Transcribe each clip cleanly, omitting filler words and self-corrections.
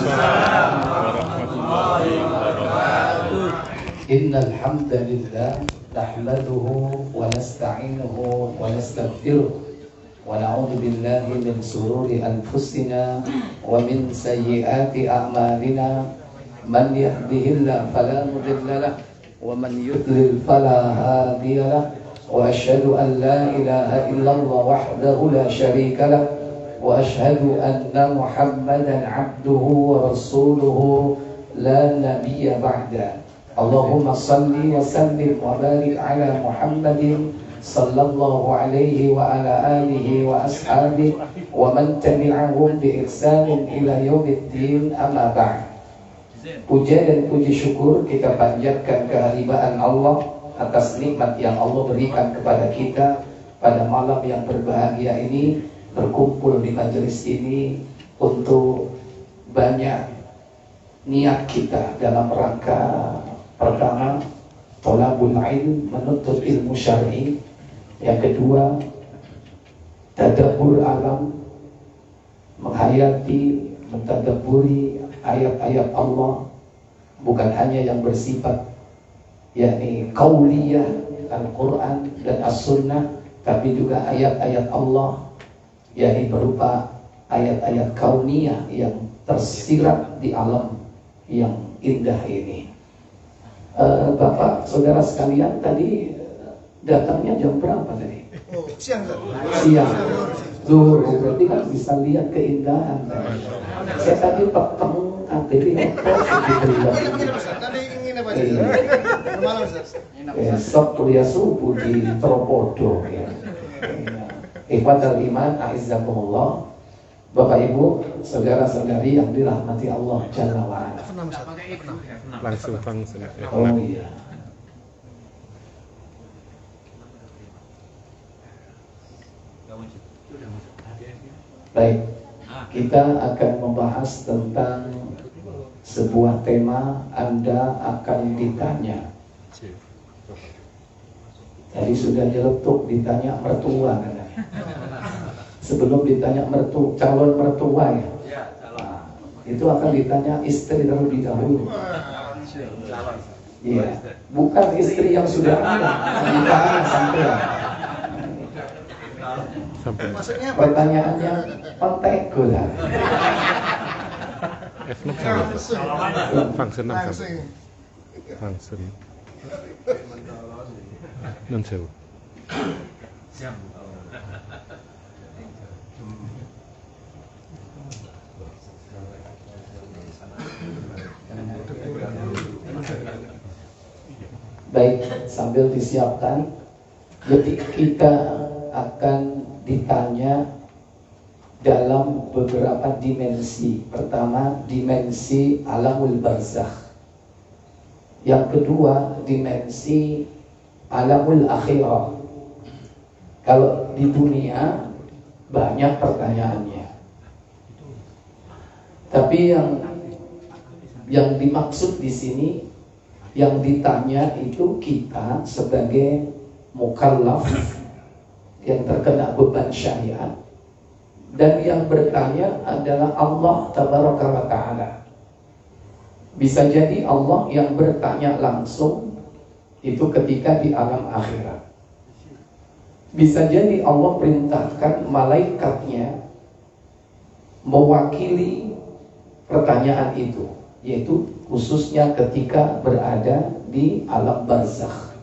warahmatullahi wabarakatuh. Innal hamdalillah nahmaduhu wa nasta'inuhu wa nastaghfiruh wa na'udzu billahi min shururi anfusina wa min sayyiati a'malina. Man yahdihillahu fala mudilla lahu wa man yudlil fala hadiya lahu. Wa asyhadu an la ilaha illallah wahdahu la syarika lahu wa asyhadu anna Muhammadan 'abduhu wa rasuluhu la nabiyya ba'da. Allahumma salli wa sallim wa barik ala Muhammadin sallallahu alaihi wa ala alihi wa ashabihi wa man tabi'ahum bi ihsanin ila yaumiddin, amma ba'd. Puja dan puji syukur kita panjatkan kehadiran Allah atas nikmat yang Allah berikan kepada kita pada malam yang berbahagia ini, berkumpul di majelis ini untuk banyak niat kita dalam rangka pertama thalabul ilm, menuntut ilmu syar'i. Yang kedua tadabbur alam, menghayati, mentadabburi ayat-ayat Allah, bukan hanya yang bersifat yakni qauliyah Al-Quran dan As-Sunnah, tapi juga ayat-ayat Allah yakni berupa ayat-ayat kauniyah yang tersirat di alam yang indah ini. Bapak, saudara sekalian, tadi datangnya jam berapa tadi? Siang. Siang. Zuhur, berarti kan bisa lihat keindahan. Saya tadi ketemu ATV besok kuliah subuh di Tropodo ya. Ikhwatal iman, a'izzakumullah. Bapak Ibu, saudara-saudari yang dirahmati Allah Jalla wa Ala. Langsung. Oh iya. Baik, kita akan membahas tentang sebuah tema. Anda akan ditanya. Tadi sudah nyeletuk ditanya mertua kan? Sebelum ditanya calon mertua ya, nah, itu akan ditanya istri terlebih dahulu. Iya, bukan istri yang sudah ada, ditanya sampai. Pertanyaannya pentego lah. Function. Non sewu. Baik, sambil disiapkan. Jadi kita akan ditanya dalam beberapa dimensi. Pertama, dimensi alamul barzakh. Yang kedua, dimensi alamul akhirah. Kalau di dunia banyak pertanyaannya, tapi yang dimaksud di sini, yang ditanya itu kita sebagai mukallaf yang terkena beban syariat, dan yang bertanya adalah Allah Tabaraka wa Ta'ala. Bisa jadi Allah yang bertanya langsung itu ketika di alam akhirat. Bisa jadi Allah perintahkan malaikatnya mewakili pertanyaan itu, yaitu khususnya ketika berada di alam barzakh.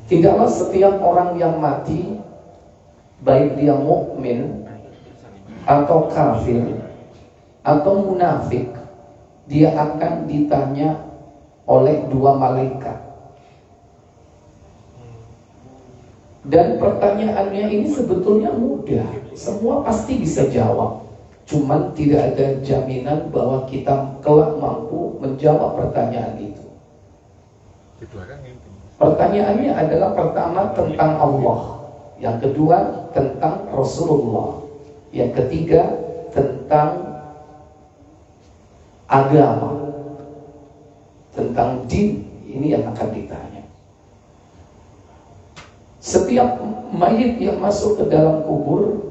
Tidaklah setiap orang yang mati, baik dia mukmin atau kafir atau munafik, dia akan ditanya oleh dua malaikat. Dan pertanyaannya ini sebetulnya mudah, semua pasti bisa jawab. Cuman tidak ada jaminan bahwa kita kelak mampu menjawab pertanyaan itu. Pertanyaannya adalah pertama tentang Allah, yang kedua tentang Rasulullah, yang ketiga tentang agama, tentang din. Ini yang akan ditanya. Setiap mayit yang masuk ke dalam kubur,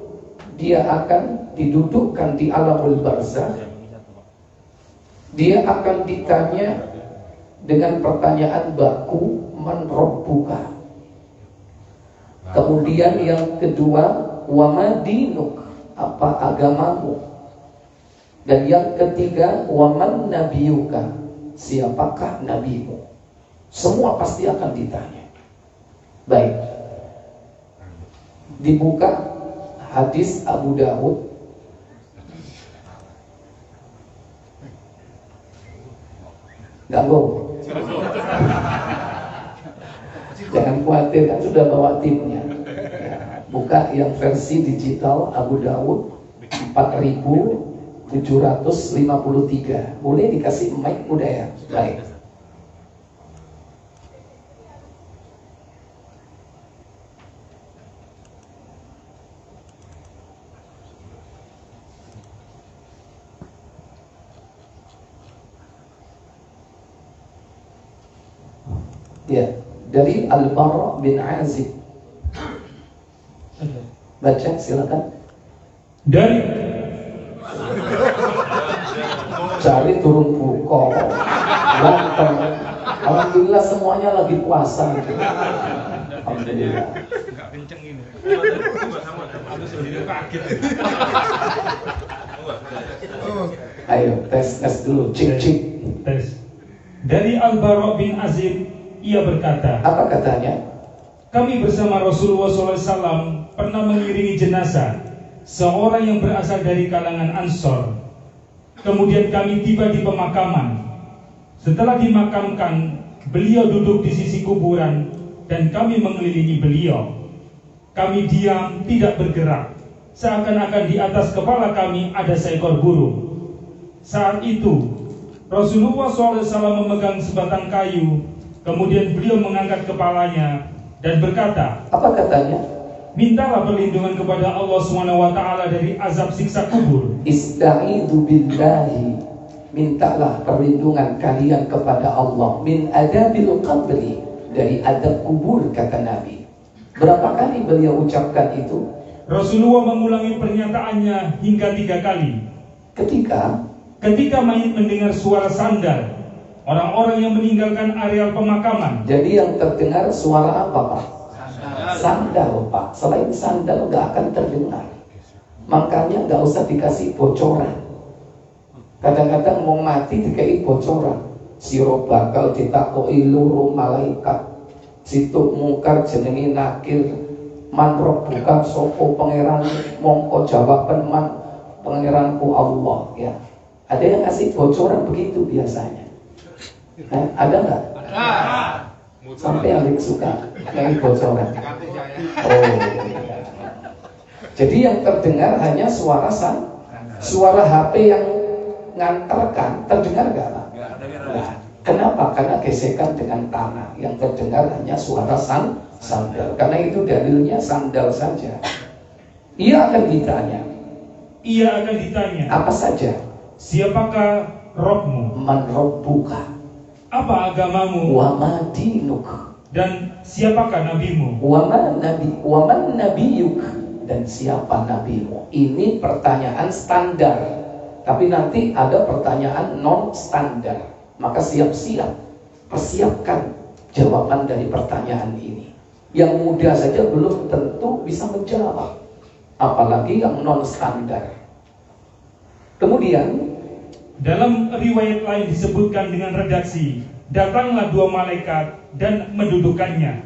dia akan didudukkan di alamul barzakh Dia akan ditanya dengan pertanyaan baku, man rabbuka. Kemudian yang kedua, wa ma dinuk, apa agamamu. Dan yang ketiga, wa man nabiyuka, siapakah nabimu. Semua pasti akan ditanya. Baik, dibuka hadis Abu Dawud. Ganggu. Jangan khawatir, kan sudah bawa timnya. Buka yang versi digital Abu Dawud 4753. Boleh dikasih mic udah ya? Baik. Ya, dari Al-Bara bin Azib. Baca silakan. Dari Cari turun buko. Ganteng. Alhamdulillah semuanya lagi puasa. Alhamdulillah. enggak kenceng ini. Aku sendiri kaget. Ayo tes dulu. Cik. Tes. Dari Al-Bara bin Azib, ia berkata, Apa katanya? kami bersama Rasulullah SAW pernah mengiringi jenazah seorang yang berasal dari kalangan Ansor. Kemudian kami tiba di pemakaman. Setelah dimakamkan, beliau duduk di sisi kuburan dan kami mengelilingi beliau. Kami diam, tidak bergerak, seakan-akan di atas kepala kami ada seekor burung. Saat itu Rasulullah SAW memegang sebatang kayu. Kemudian beliau mengangkat kepalanya dan berkata, Apa katanya? mintalah perlindungan kepada Allah SWT dari azab siksa kubur. Ista'idu billahi, mintalah perlindungan kalian kepada Allah min adabil qabri, dari adab kubur, kata Nabi. Berapa kali beliau ucapkan itu? Rasulullah mengulangi pernyataannya hingga 3 kali. Ketika mayit mendengar suara sandal, orang-orang yang meninggalkan areal pemakaman. Jadi yang terdengar suara apa, Pak? Sandal, Pak. Selain sandal nggak akan terdengar. Makanya nggak usah dikasih bocoran. Kadang-kadang mau mati dikai bocoran. Siro bakal ditakoi luru malaikat. Situ mungkar jenengi nakir. Man rabbuka sopo pangeran, mongko jawaban man pangeranku Allah, ya. Ada yang ngasih bocoran begitu biasanya. Ada nggak? Sampai yang suka ngasih bocoran. Oh. Jadi yang terdengar hanya suara HP yang ngantarkan, terdengar nggak, Pak? Nah, kenapa? Karena gesekan dengan tanah. Yang terdengar hanya suara sandal. Karena itu dalilnya sandal saja. Ia akan ditanya. Apa saja? Siapakah Robmu? Man rabbuka? Apa agamamu? Wa ma dinuk? Dan siapakah nabimu? Wa man nabiyuk? Dan siapa nabimu? Ini pertanyaan standar. Tapi nanti ada pertanyaan non standar. Maka siap-siap, persiapkan jawaban dari pertanyaan ini. Yang mudah saja belum tentu bisa menjawab, apalagi yang non standar. Kemudian dalam riwayat lain disebutkan dengan redaksi, datanglah 2 malaikat dan mendudukkannya.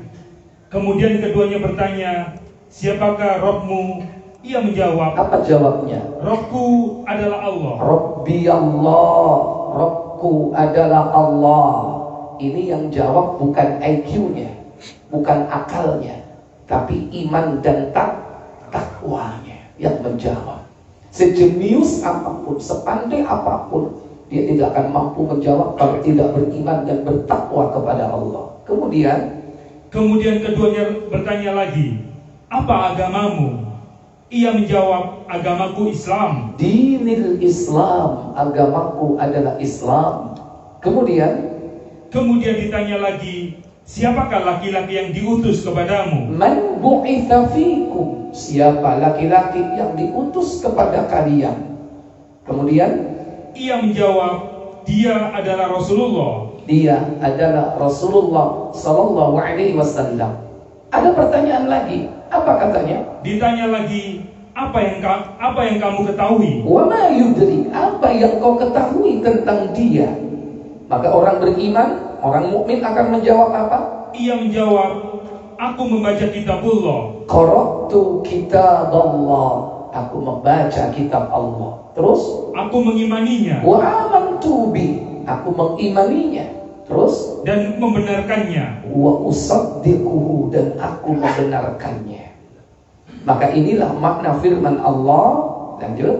Kemudian keduanya bertanya, siapakah Robmu? Ia menjawab, apa jawabnya? Robku adalah Allah. Rabbi Allah, Robku adalah Allah. Ini yang jawab bukan IQ-nya, bukan akalnya, tapi iman dan takwanya yang menjawab. Sejenius apapun, sepandai apapun, dia tidak akan mampu menjawab kalau tidak beriman dan bertakwa kepada Allah. Kemudian keduanya bertanya lagi, apa agamamu? Ia menjawab, agamaku Islam. Dinil Islam, agamaku adalah Islam. Kemudian ditanya lagi, siapakah laki-laki yang diutus kepadamu? Man bu'itha fikum, siapa laki-laki yang diutus kepada kalian? Kemudian ia menjawab, dia adalah Rasulullah. Dia adalah Rasulullah sallallahu alaihi wasallam. Ada pertanyaan lagi. Apa katanya? Ditanya lagi, apa yang kamu ketahui? Wa ma yudri, apa yang kau ketahui tentang dia? Maka orang beriman, orang mukmin akan menjawab apa? Ia menjawab, aku membaca kitabullah. Qara'tu kitaballah, aku membaca kitab Allah. Terus? Aku mengimaninya. Wa amantu bi, aku mengimaninya. Terus? Dan membenarkannya. Wa usaddiquhu, dan aku membenarkannya. Maka inilah makna firman Allah. Lanjut.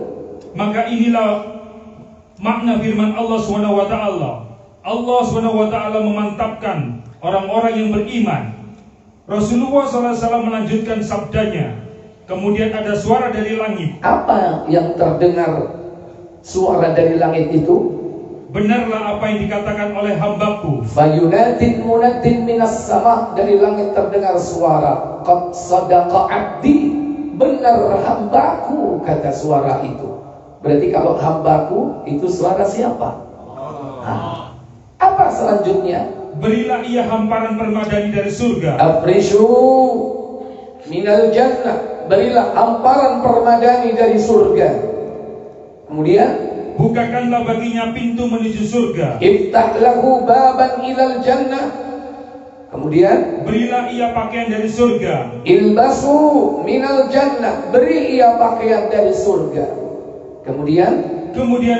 Maka inilah makna firman Allah SWT. Allah SWT memantapkan orang-orang yang beriman. Rasulullah SAW melanjutkan sabdanya. Kemudian ada suara dari langit. Apa yang terdengar suara dari langit itu? Benarlah apa yang dikatakan oleh hambaku. Fayunatin munatin minas sama, dari langit terdengar suara. Qad sadaqa abdi, benar hambaku, kata suara itu. Berarti kalau hambaku itu suara siapa? Nah, apa selanjutnya? Berilah ia hamparan permadani dari surga. Afrishu minal jannah, berilah hamparan permadani dari surga. Kemudian bukakanlah baginya pintu menuju surga. iftah lahu baban ilal jannah. Kemudian berilah ia pakaian dari surga. ilbasu minal jannah, beri ia pakaian dari surga. Kemudian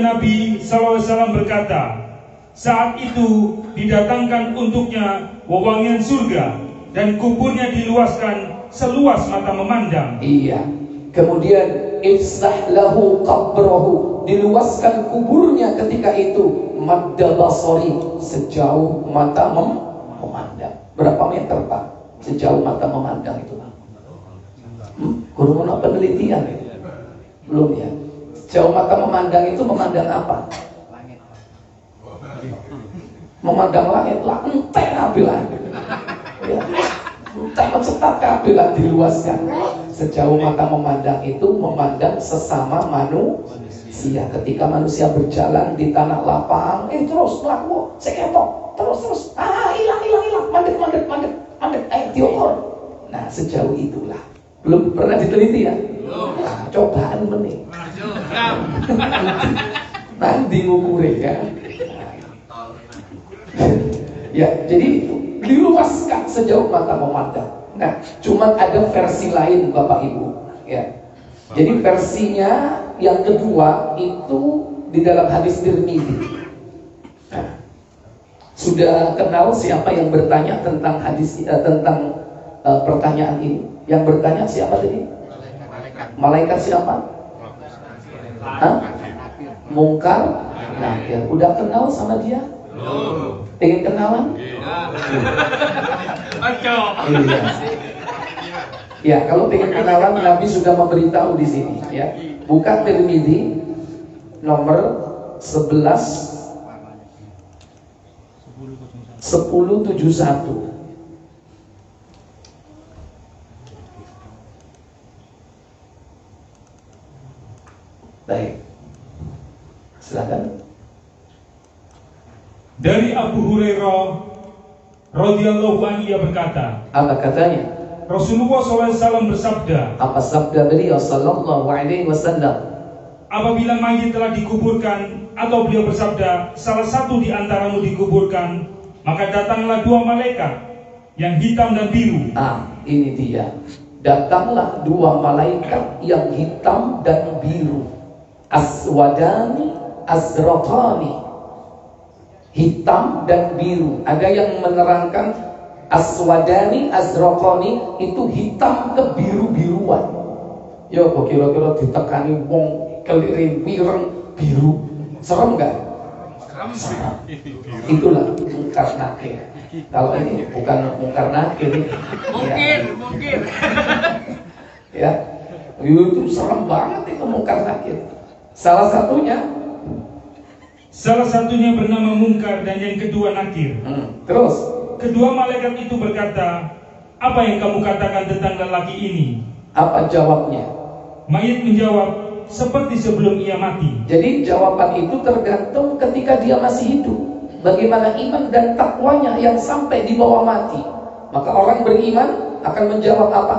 Nabi SAW berkata, saat itu didatangkan untuknya wewangian surga, dan kuburnya diluaskan seluas mata memandang. iya. Kemudian ifsah lahu qabrahu, diluaskan kuburnya ketika itu madda basari, sejauh mata memandang. Berapa meter Pak? Sejauh mata memandang itu Pak? Kurang penelitian ya? Belum ya? Sejauh mata memandang itu memandang apa? Memandang langit lah, entek kabilan ya. Entek mencetak kabilan diluaskan. Sejauh mata memandang itu memandang sesama manusia. Ketika manusia berjalan di tanah lapang, terus melaku, seketok, terus, hilang, mandek, diukur. Nah, sejauh itulah. Belum pernah diteliti ya? Nah, cobaan menit. Nanti ngukurnya ya. Ya, jadi diluaskan sejauh mata memandang. Nah, cuman ada versi lain Bapak Ibu ya. Jadi versinya yang kedua itu di dalam hadis Tirmidzi. Nah, sudah kenal siapa yang bertanya tentang hadis tentang pertanyaan ini? Yang bertanya siapa tadi? Malaikat siapa? Hah? Mungkar Nakir. Udah kenal sama dia? Pengen kenalan? Iya. Ya, kalau pengen kenalan, Nabi sudah memberitahu di sini. Ya, buka Tirmidzi nomor 1071. Baik, silakan. Dari Abu Hurairah radhiyallahu anhu, ia berkata, Apa katanya? Rasulullah SAW bersabda, Apa sabda beliau sallallahu alaihi wasallam? apabila mayit telah dikuburkan, atau beliau bersabda, salah satu di antaramu dikuburkan, maka datanglah dua malaikat yang hitam dan biru. Ini dia. Datanglah dua malaikat yang hitam dan biru. Aswadani azraqani, hitam dan biru. Ada yang menerangkan aswadani azraqani itu hitam kebiru-biruan. Ya kok kira-kira ditekani wong kelirin pireng biru, serem nggak? Serem. Itulah mungkar nakir. Kalau ini bukan mungkar nakir ini. Mungkin. Ya, itu serem banget itu mungkar nakir. Salah satunya bernama Mungkar dan yang kedua Nakir. Terus kedua malaikat itu berkata, apa yang kamu katakan tentang lelaki ini? Apa jawabnya? Mayit menjawab, seperti sebelum ia mati. Jadi jawaban itu tergantung ketika dia masih hidup. Bagaimana iman dan takwanya yang sampai di bawah mati. Maka orang beriman akan menjawab apa?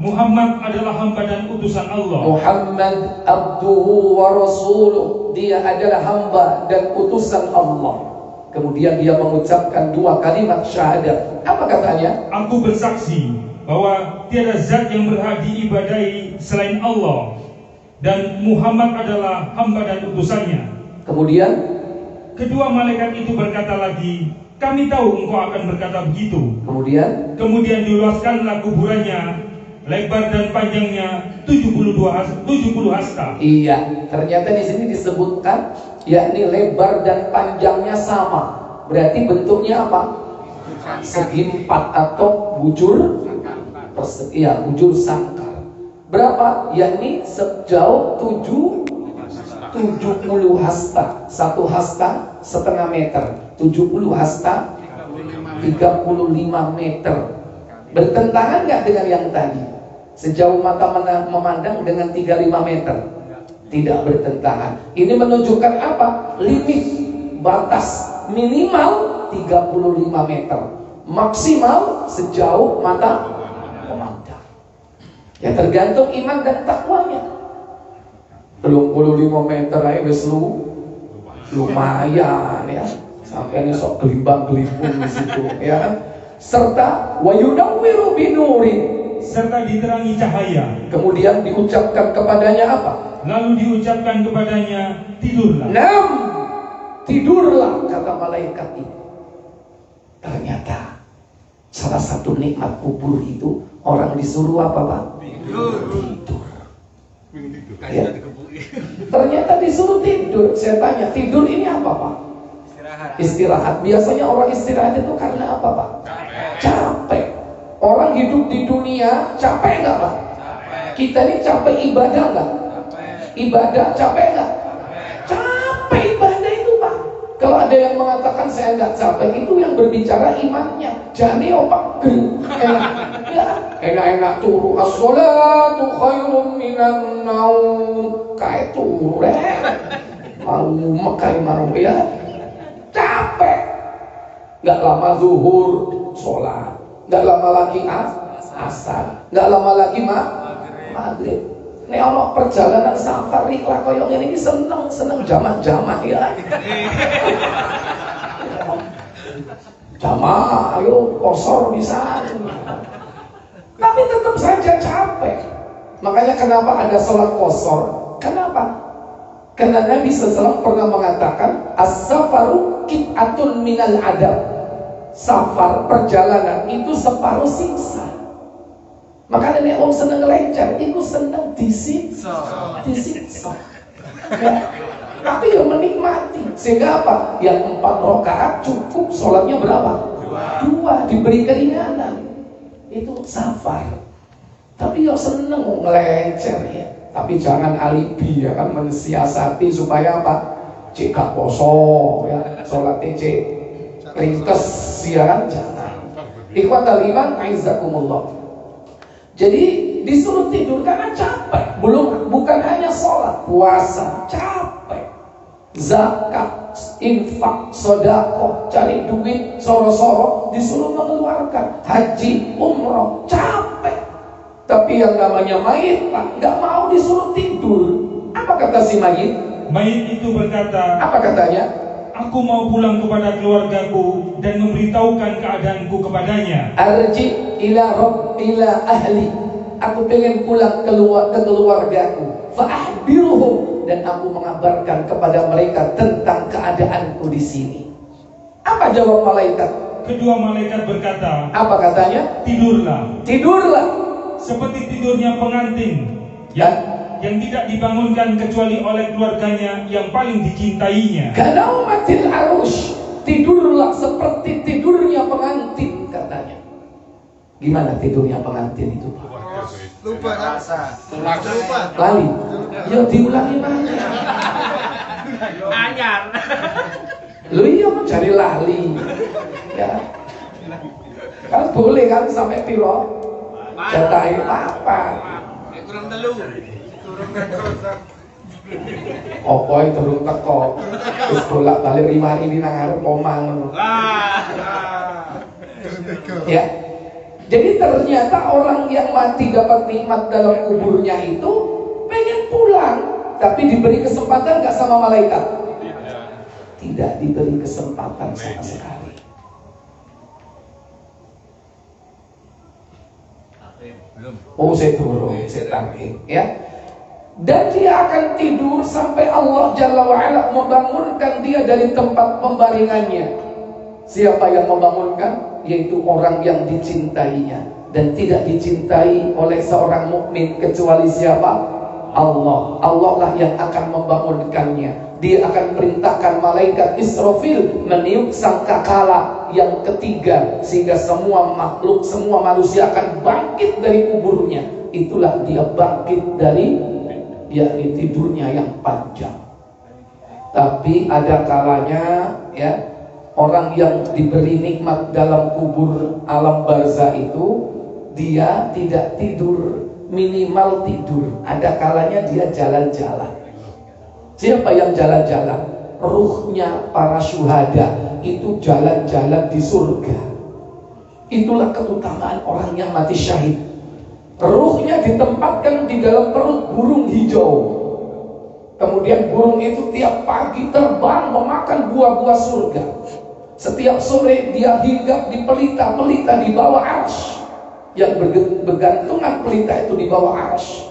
Muhammad adalah hamba dan utusan Allah. Muhammad abduhu wa rasuluh. Dia adalah hamba dan utusan Allah. Kemudian dia mengucapkan dua kalimat syahadat. Apa katanya? Aku bersaksi bahwa tiada zat yang berhak diibadahi selain Allah, dan Muhammad adalah hamba dan utusannya. Kemudian kedua malaikat itu berkata lagi, kami tahu engkau akan berkata begitu. Kemudian diluaskanlah kuburannya, lebar dan panjangnya 70 hasta. Iya, ternyata di sini disebutkan yakni lebar dan panjangnya sama. Berarti bentuknya apa? Segi empat atau bujur persegi, ya, bujur sangkar. Berapa? Yakni sejauh 70 hasta. 1 hasta setengah meter. 70 hasta 35 meter. Bertentangan nggak dengan yang tadi? Sejauh mata memandang dengan 35 meter. Tidak bertentangan. Ini menunjukkan apa? Limit, batas minimal 35 meter, maksimal sejauh mata memandang. Ya tergantung iman dan takwanya. 35 meter aja wis lumayan ya. Sampai ini sok gelimbang-gelimbung di situ ya kan. Serta wa yunawwiru binurin, serta diterangi cahaya. Kemudian diucapkan kepadanya apa? Lalu diucapkan kepadanya, tidurlah. Tidurlah, kata malaikat itu. Ternyata salah satu nikmat kubur itu orang disuruh apa, Pak? Tidur. Ya. Ternyata disuruh tidur. Saya tanya, tidur ini apa, Pak? Istirahat. Biasanya orang istirahat itu karena apa, Pak? Capek. Orang hidup di dunia capek nggak, Pak? Kita ini capek ibadah nggak? Ibadah capek nggak? Capek ibadah itu, Pak. Kalau ada yang mengatakan saya nggak capek, itu yang berbicara imannya. Jadi opak enak turu as-sholatu khairum minan naum. Kayak turu mau ya. Capek. Nggak lama zuhur sholat, nggak lama lagi asar, nggak lama lagi maghrib. Ini ono perjalanan safari lah koyo ngene iki seneng jamaah ya. Jamaah ayo kosor bisa. Tapi tetap saja capek. Makanya kenapa ada sholat kosor? Kenapa? Karena Nabi SAW pernah mengatakan as-safaru qit'atun minal adab. Safar, perjalanan itu separuh siksa. Makanya nek wong seneng lecet, itu seneng disiksa. Ya. Tapi ya menikmati. Sehingga apa? Yang 4 rakaat cukup, sholatnya berapa? 2, diberi keringanan. Itu safar. Tapi ya seneng ngelencer ya. Tapi jangan alibi ya kan, mensiasati supaya apa? Cek gak poso ya, sholatnya cek ringkes ya kan, jangan. Ikhwatal iman aizakumullah. Jadi disuruh tidur karena capek. Bukan hanya sholat, puasa, capek. Zakat, infak, sedekah, cari duit, soro-soro, disuruh mengeluarkan. Haji, umroh, capek. Tapi yang namanya mayit, Pak, nggak mau disuruh tidur. Apa kata si mayit? Mayit itu berkata, apa katanya? Aku mau pulang kepada keluargaku dan memberitahukan keadaanku kepadanya. Arji ila ahli. Aku pengen pulang ke keluargaku. Fa'ahbiruhum, dan aku mengabarkan kepada mereka tentang keadaanku di sini. Apa jawab malaikat? Kedua malaikat berkata, apa katanya? Tidurlah. Seperti tidurnya pengantin yang tidak dibangunkan kecuali oleh keluarganya yang paling dicintainya. Kanaumatil arush, tidurlah seperti tidurnya pengantin katanya. Gimana tidurnya pengantin itu? Lupa rasa. Lali. Ya diulangi mana? Anyar. Lu iya mencari lali. Ya. Kan boleh kan sampai piro? Jatahi apa? Kurang telu. Opoi turun teko. Terus bolak-balik rimari ini nang arep omang. Ya. Jadi ternyata orang yang mati dapat nikmat dalam kuburnya itu pengen pulang, tapi diberi kesempatan nggak sama malaikat? Tidak diberi kesempatan sama sekali. Oh, saya turun, saya tarik, ya. Dan dia akan tidur sampai Allah Jalla wa'ala membangunkan dia dari tempat pembaringannya. Siapa yang membangunkan? Yaitu orang yang dicintainya. Dan tidak dicintai oleh seorang mukmin kecuali siapa? Allah. Allah lah yang akan membangunkannya. Dia akan perintahkan malaikat Israfil meniup sangkakala yang ketiga, sehingga semua makhluk, semua manusia akan bangkit dari kuburnya. Itulah dia bangkit dari tidurnya yang panjang. Tapi ada kalanya, ya, orang yang diberi nikmat dalam kubur alam barzah itu, dia tidak tidur, minimal tidur. Ada kalanya dia jalan-jalan. Siapa yang jalan-jalan? Ruhnya para syuhada itu jalan-jalan di surga. Itulah keutamaan orang yang mati syahid. Ruhnya ditempatkan di dalam perut burung hijau. Kemudian burung itu tiap pagi terbang memakan buah-buah surga. Setiap sore dia hinggap di pelita-pelita di bawah arsy. Yang bergantungan pelita itu di bawah arsy.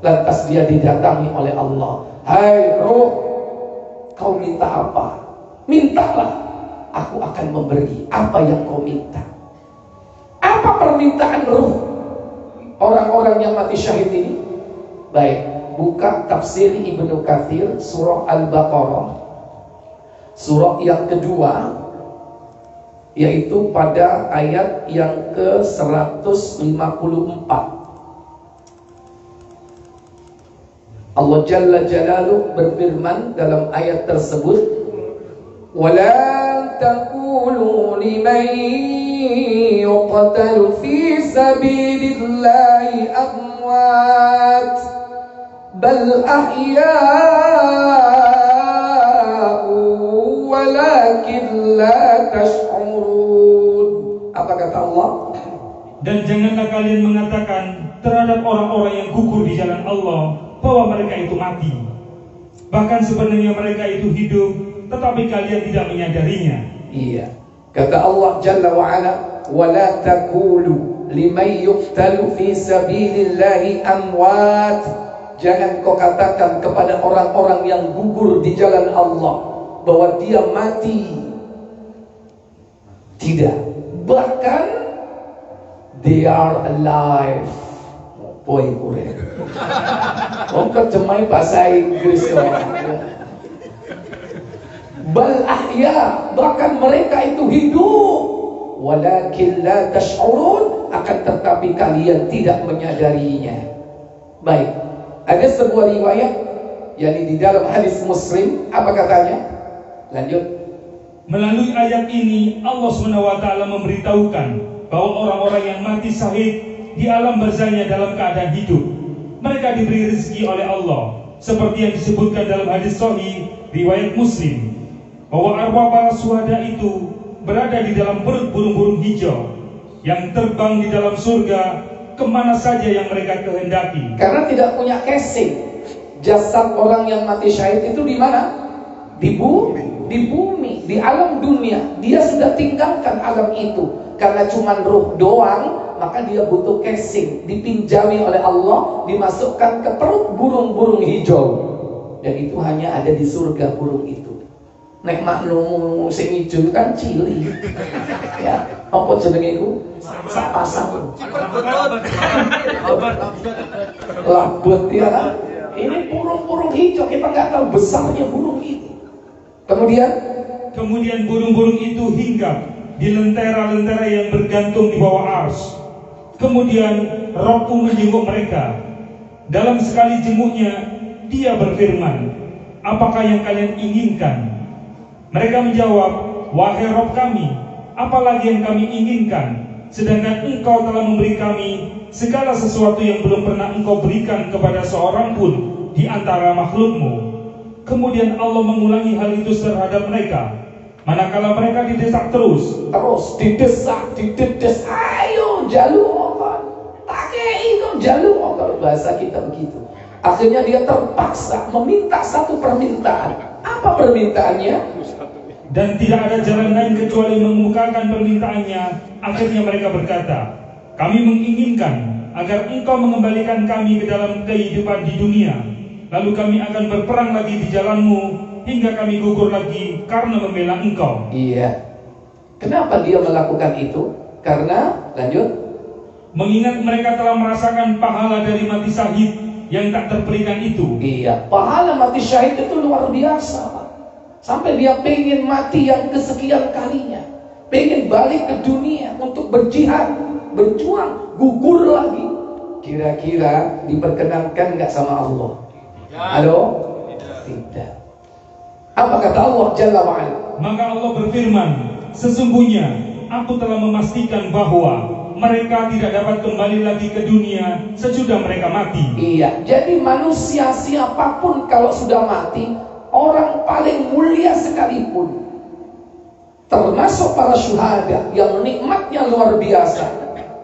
Lantas dia didatangi oleh Allah. Hai ruh, kau minta apa? Mintalah, aku akan memberi apa yang kau minta. Apa permintaan ruh orang-orang yang mati syahid ini? Baik, buka tafsir Ibnu Katsir surah Al-Baqarah, surah yang kedua, yaitu pada ayat yang ke-154. Allah Jalla Jalaluhu berfirman dalam ayat tersebut, "Wala taqulu liman yuqtalu fi sabilillahi amwat bal ahya'u walakin la tash'urun." Apa kata Allah? Dan janganlah kalian mengatakan terhadap orang-orang yang gugur di jalan Allah bahwa mereka itu mati. Bahkan sebenarnya mereka itu hidup, tetapi kalian tidak menyadarinya. Iya. Kata Allah Jalla wa'ala, "Wala taqulu liman yuqtalu fi sabilillahi amwat." Jangan kau katakan kepada orang-orang yang gugur di jalan Allah bahwa dia mati. Tidak. Bahkan they are alive. Boy, terjemahnya bahasa Inggris bal ahya, bahkan mereka itu hidup, walakin la tash'urun, akan tetapi kalian tidak menyadarinya. Baik, ada sebuah riwayat yakni di dalam hadis Muslim, apa katanya? Lanjut. Melalui ayat ini Allah SWT memberitahukan bahwa orang-orang yang mati syahid di alam barzahnya dalam keadaan hidup, mereka diberi rezeki oleh Allah, seperti yang disebutkan dalam hadis sahih riwayat Muslim, bahwa arwah para syuhada itu berada di dalam perut burung-burung hijau yang terbang di dalam surga kemana saja yang mereka kehendaki. Karena tidak punya casing. Jasad orang yang mati syahid itu di mana? Di bumi, di alam dunia. Dia sudah tinggalkan alam itu. Karena cuma ruh doang, maka dia butuh casing, dipinjami oleh Allah, dimasukkan ke perut burung-burung hijau. Dan itu hanya ada di surga burung itu. Nek maklum sing ijo kan cili. Ya, apa jenenge iku? Sak pasang. Labet ya kan? Ini burung-burung hijau, kita nggak tahu besarnya burung itu. Kemudian burung-burung itu hinggap di lentera-lentera yang bergantung di bawah ars. Kemudian Rabbku menjenguk mereka. Dalam sekali jenguknya, dia berfirman, "Apakah yang kalian inginkan?" Mereka menjawab, "Wahai Rabb kami, apalagi yang kami inginkan, sedangkan Engkau telah memberi kami segala sesuatu yang belum pernah engkau berikan kepada seorang pun di antara makhlukmu. Kemudian Allah mengulangi hal itu terhadap mereka, manakala mereka didesak terus didesak, didedes, ayo jaluk Allah, pakai itu jaluk Allah, kalau bahasa kita begitu. Akhirnya dia terpaksa meminta satu permintaan. Apa permintaannya? Dan tidak ada jalan lain kecuali mengemukakan permintaannya. Akhirnya mereka berkata, kami menginginkan agar engkau mengembalikan kami ke dalam kehidupan di dunia, lalu kami akan berperang lagi di jalanmu hingga kami gugur lagi karena membela engkau. Iya. Kenapa dia melakukan itu? Karena, lanjut, mengingat mereka telah merasakan pahala dari mati syahid yang tak terperikan itu. Iya, pahala mati syahid itu luar biasa, Pak. Sampai dia pengen mati yang kesekian kalinya, pengen balik ke dunia untuk berjihad, berjuang, gugur lagi. Kira-kira diperkenankan nggak sama Allah? Halo? Tidak. Apa kata Allah Jalla wa'ala? Maka Allah berfirman, sesungguhnya aku telah memastikan bahwa mereka tidak dapat kembali lagi ke dunia sesudah mereka mati. Iya, jadi manusia siapapun kalau sudah mati, orang paling mulia sekalipun, termasuk para syuhada yang nikmatnya luar biasa,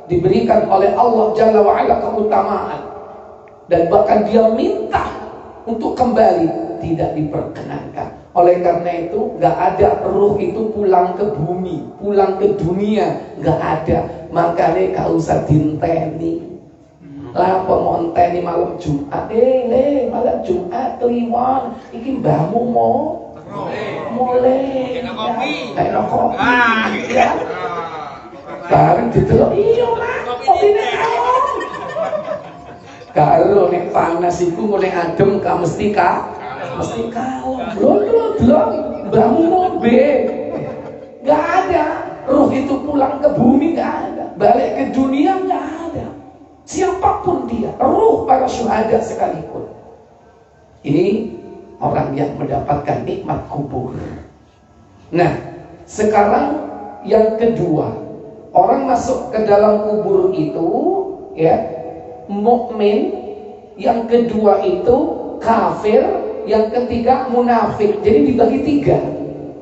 diberikan oleh Allah Jalla wa'ala keutamaan, dan bahkan dia minta untuk kembali, tidak diperkenankan. Oleh karena itu gak ada ruh itu pulang ke bumi, pulang ke dunia, gak ada. Makanya gak usah dinteni. Lah pemonteni malam Jumat, malam Jumat kliwon, iki mbahmu mau mulai kayak kopi ya. Bareng didelok, iya Mas, kopine kawon. Karo nek panas iku mulai adem ka mesti kalau belum bangun ngombe, nggak ada. Ruh itu pulang ke bumi nggak ada, balik ke dunia nggak ada. Siapapun dia, ruh para syuhada sekalipun. Ini orang yang mendapatkan nikmat kubur. Nah, sekarang yang kedua, orang masuk ke dalam kubur itu, ya, mukmin. Yang kedua itu kafir. Yang ketiga munafik. Jadi dibagi tiga,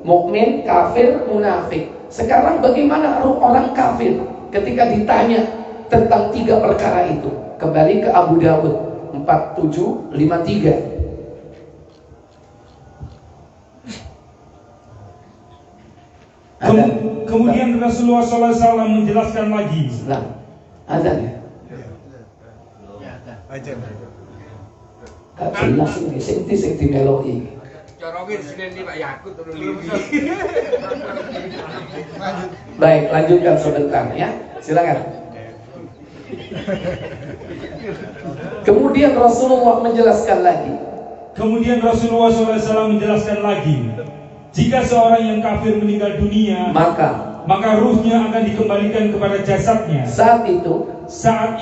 mukmin, kafir, munafik. Sekarang bagaimana ruh orang kafir ketika ditanya tentang tiga perkara itu? Kembali ke Abu Dawud 4753. Kemudian Rasulullah SAW menjelaskan lagi. Ada ya? Gak jelas ini, sing dimeloki. Cara wir sinen Pak Yakut terus lili. Baik, lanjutkan sebentar ya. Silakan. Kemudian Rasulullah menjelaskan lagi. Jika seorang yang kafir meninggal dunia, maka ruhnya akan dikembalikan kepada jasadnya. Saat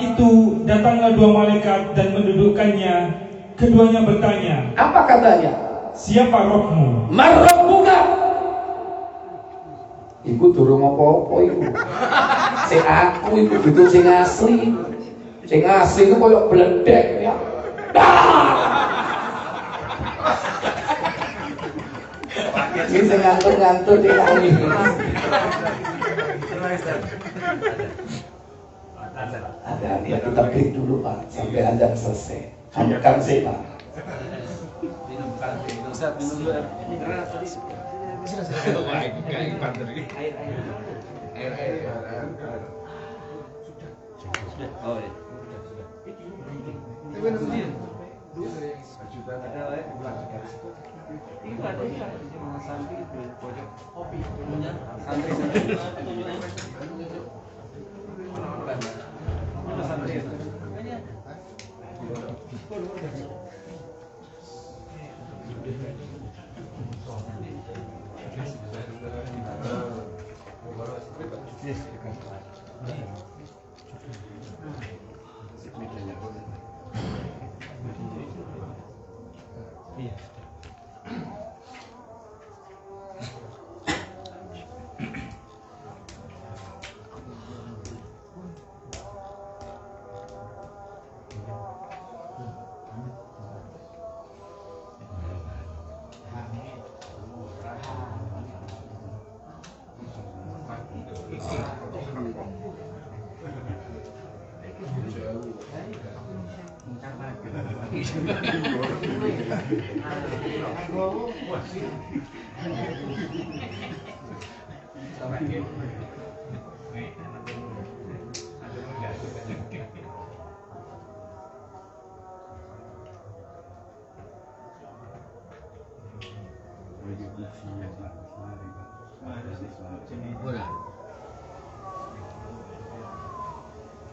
itu datanglah dua malaikat dan mendudukkannya. Keduanya bertanya, apa katanya? Siapa rohmu? Marrabbuka. Iku durung apa-apa iku. Sing aku iku betul sing asli. Sing asli iku koyo bledek ya. Ini sing ngantur-ngantur di kami. Ada ya, kita break dulu Pak sampai azan selesai. Makan sih Pak.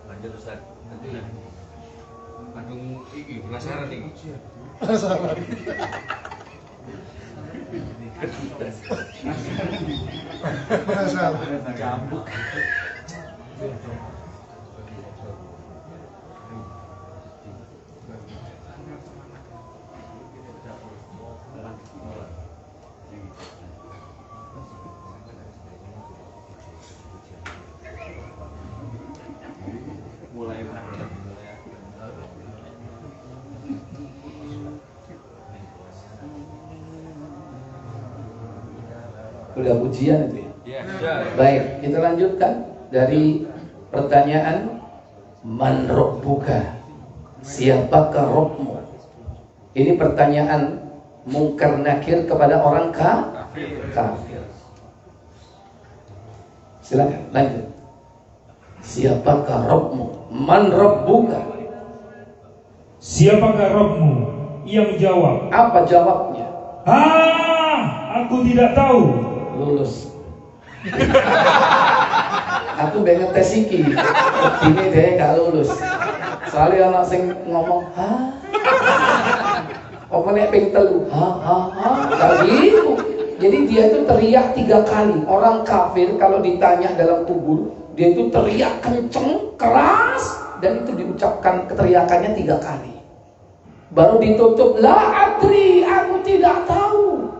Lanjut Ustaz. Nanti Bandung iki penasaran iki. Cambuk. Mulai Udah ujian itu ya? ya, sudah. Baik, kita lanjutkan dari pertanyaan Man Rabbuka? Siapakah Rabbmu? Ini pertanyaan mungkar nakir kepada orang kafir. Silakan lanjut. Siapakah Rabbmu? Man Rabbuka? Siapakah Rabbmu? Ia menjawab, Apa jawabnya? Aku tidak tahu. Lulus. Aku pengen tes iki. Ini deh gak lulus. Soalnya anak sing ngomong apa nek ping telu gak gitu. Jadi dia itu teriak 3 kali. Orang kafir kalau ditanya dalam kubur, dia itu teriak kenceng, keras, dan itu diucapkan keteriakannya 3 kali. Baru ditutup, la adri, aku tidak tahu.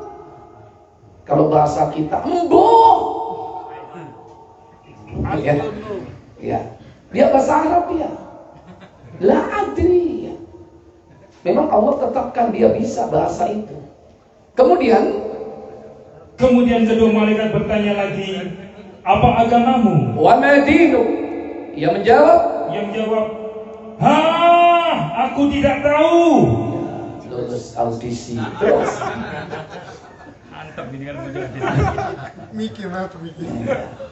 Kalau bahasa kita, emboh. Ya. Dia bahasa Arab ya. La adri. Memang Allah tetapkan dia bisa bahasa itu. Kemudian kedua malaikat bertanya lagi, apa agamamu? wa madinu. Ia menjawab, aku tidak tahu. lulus audisi. Terus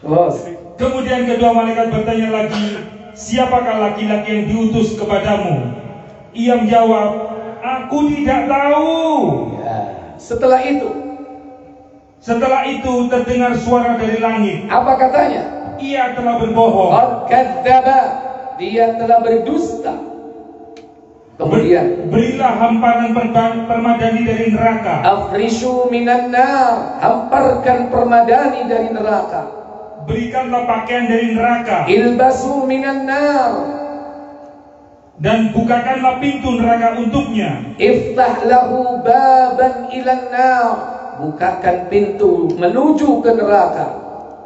Bos. Kemudian kedua malaikat bertanya lagi, siapakah laki-laki yang diutus kepadamu? Ia menjawab, aku tidak tahu. Ya. Setelah itu terdengar suara dari langit. apa katanya? Ia telah berbohong. Qad kadzdzaba. Dia telah berdusta. Kemudian Berilah hamparan permadani dari neraka. afrishu minan nar. Hamparkan permadani dari neraka. Berikanlah pakaian dari neraka. Ilbasu minan nar. Dan bukakanlah pintu neraka untuknya. Iftah lahu baban ilan nar. Bukakan pintu menuju ke neraka.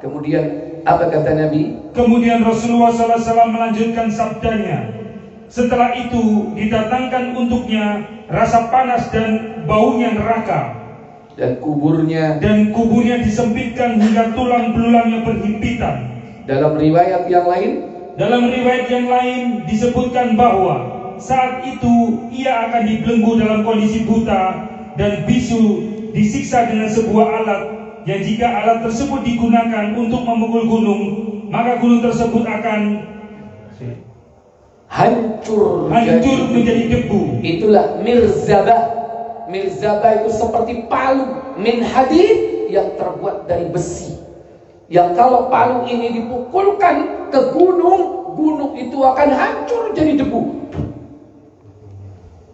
Kemudian apa kata Nabi? Kemudian Rasulullah SAW melanjutkan sabdanya, setelah itu didatangkan untuknya rasa panas dan baunya neraka, Dan kuburnya. disempitkan hingga tulang belulangnya berhimpitan. Dalam riwayat yang lain disebutkan bahwa saat itu ia akan dibelenggu dalam kondisi buta dan bisu, disiksa dengan sebuah alat yang jika alat tersebut digunakan untuk memukul gunung, maka gunung tersebut akan hancur menjadi debu. Itulah mirzabah. Mirzabah itu seperti palu min hadid yang terbuat dari besi. Yang kalau palu ini dipukulkan ke gunung, gunung itu akan hancur jadi debu.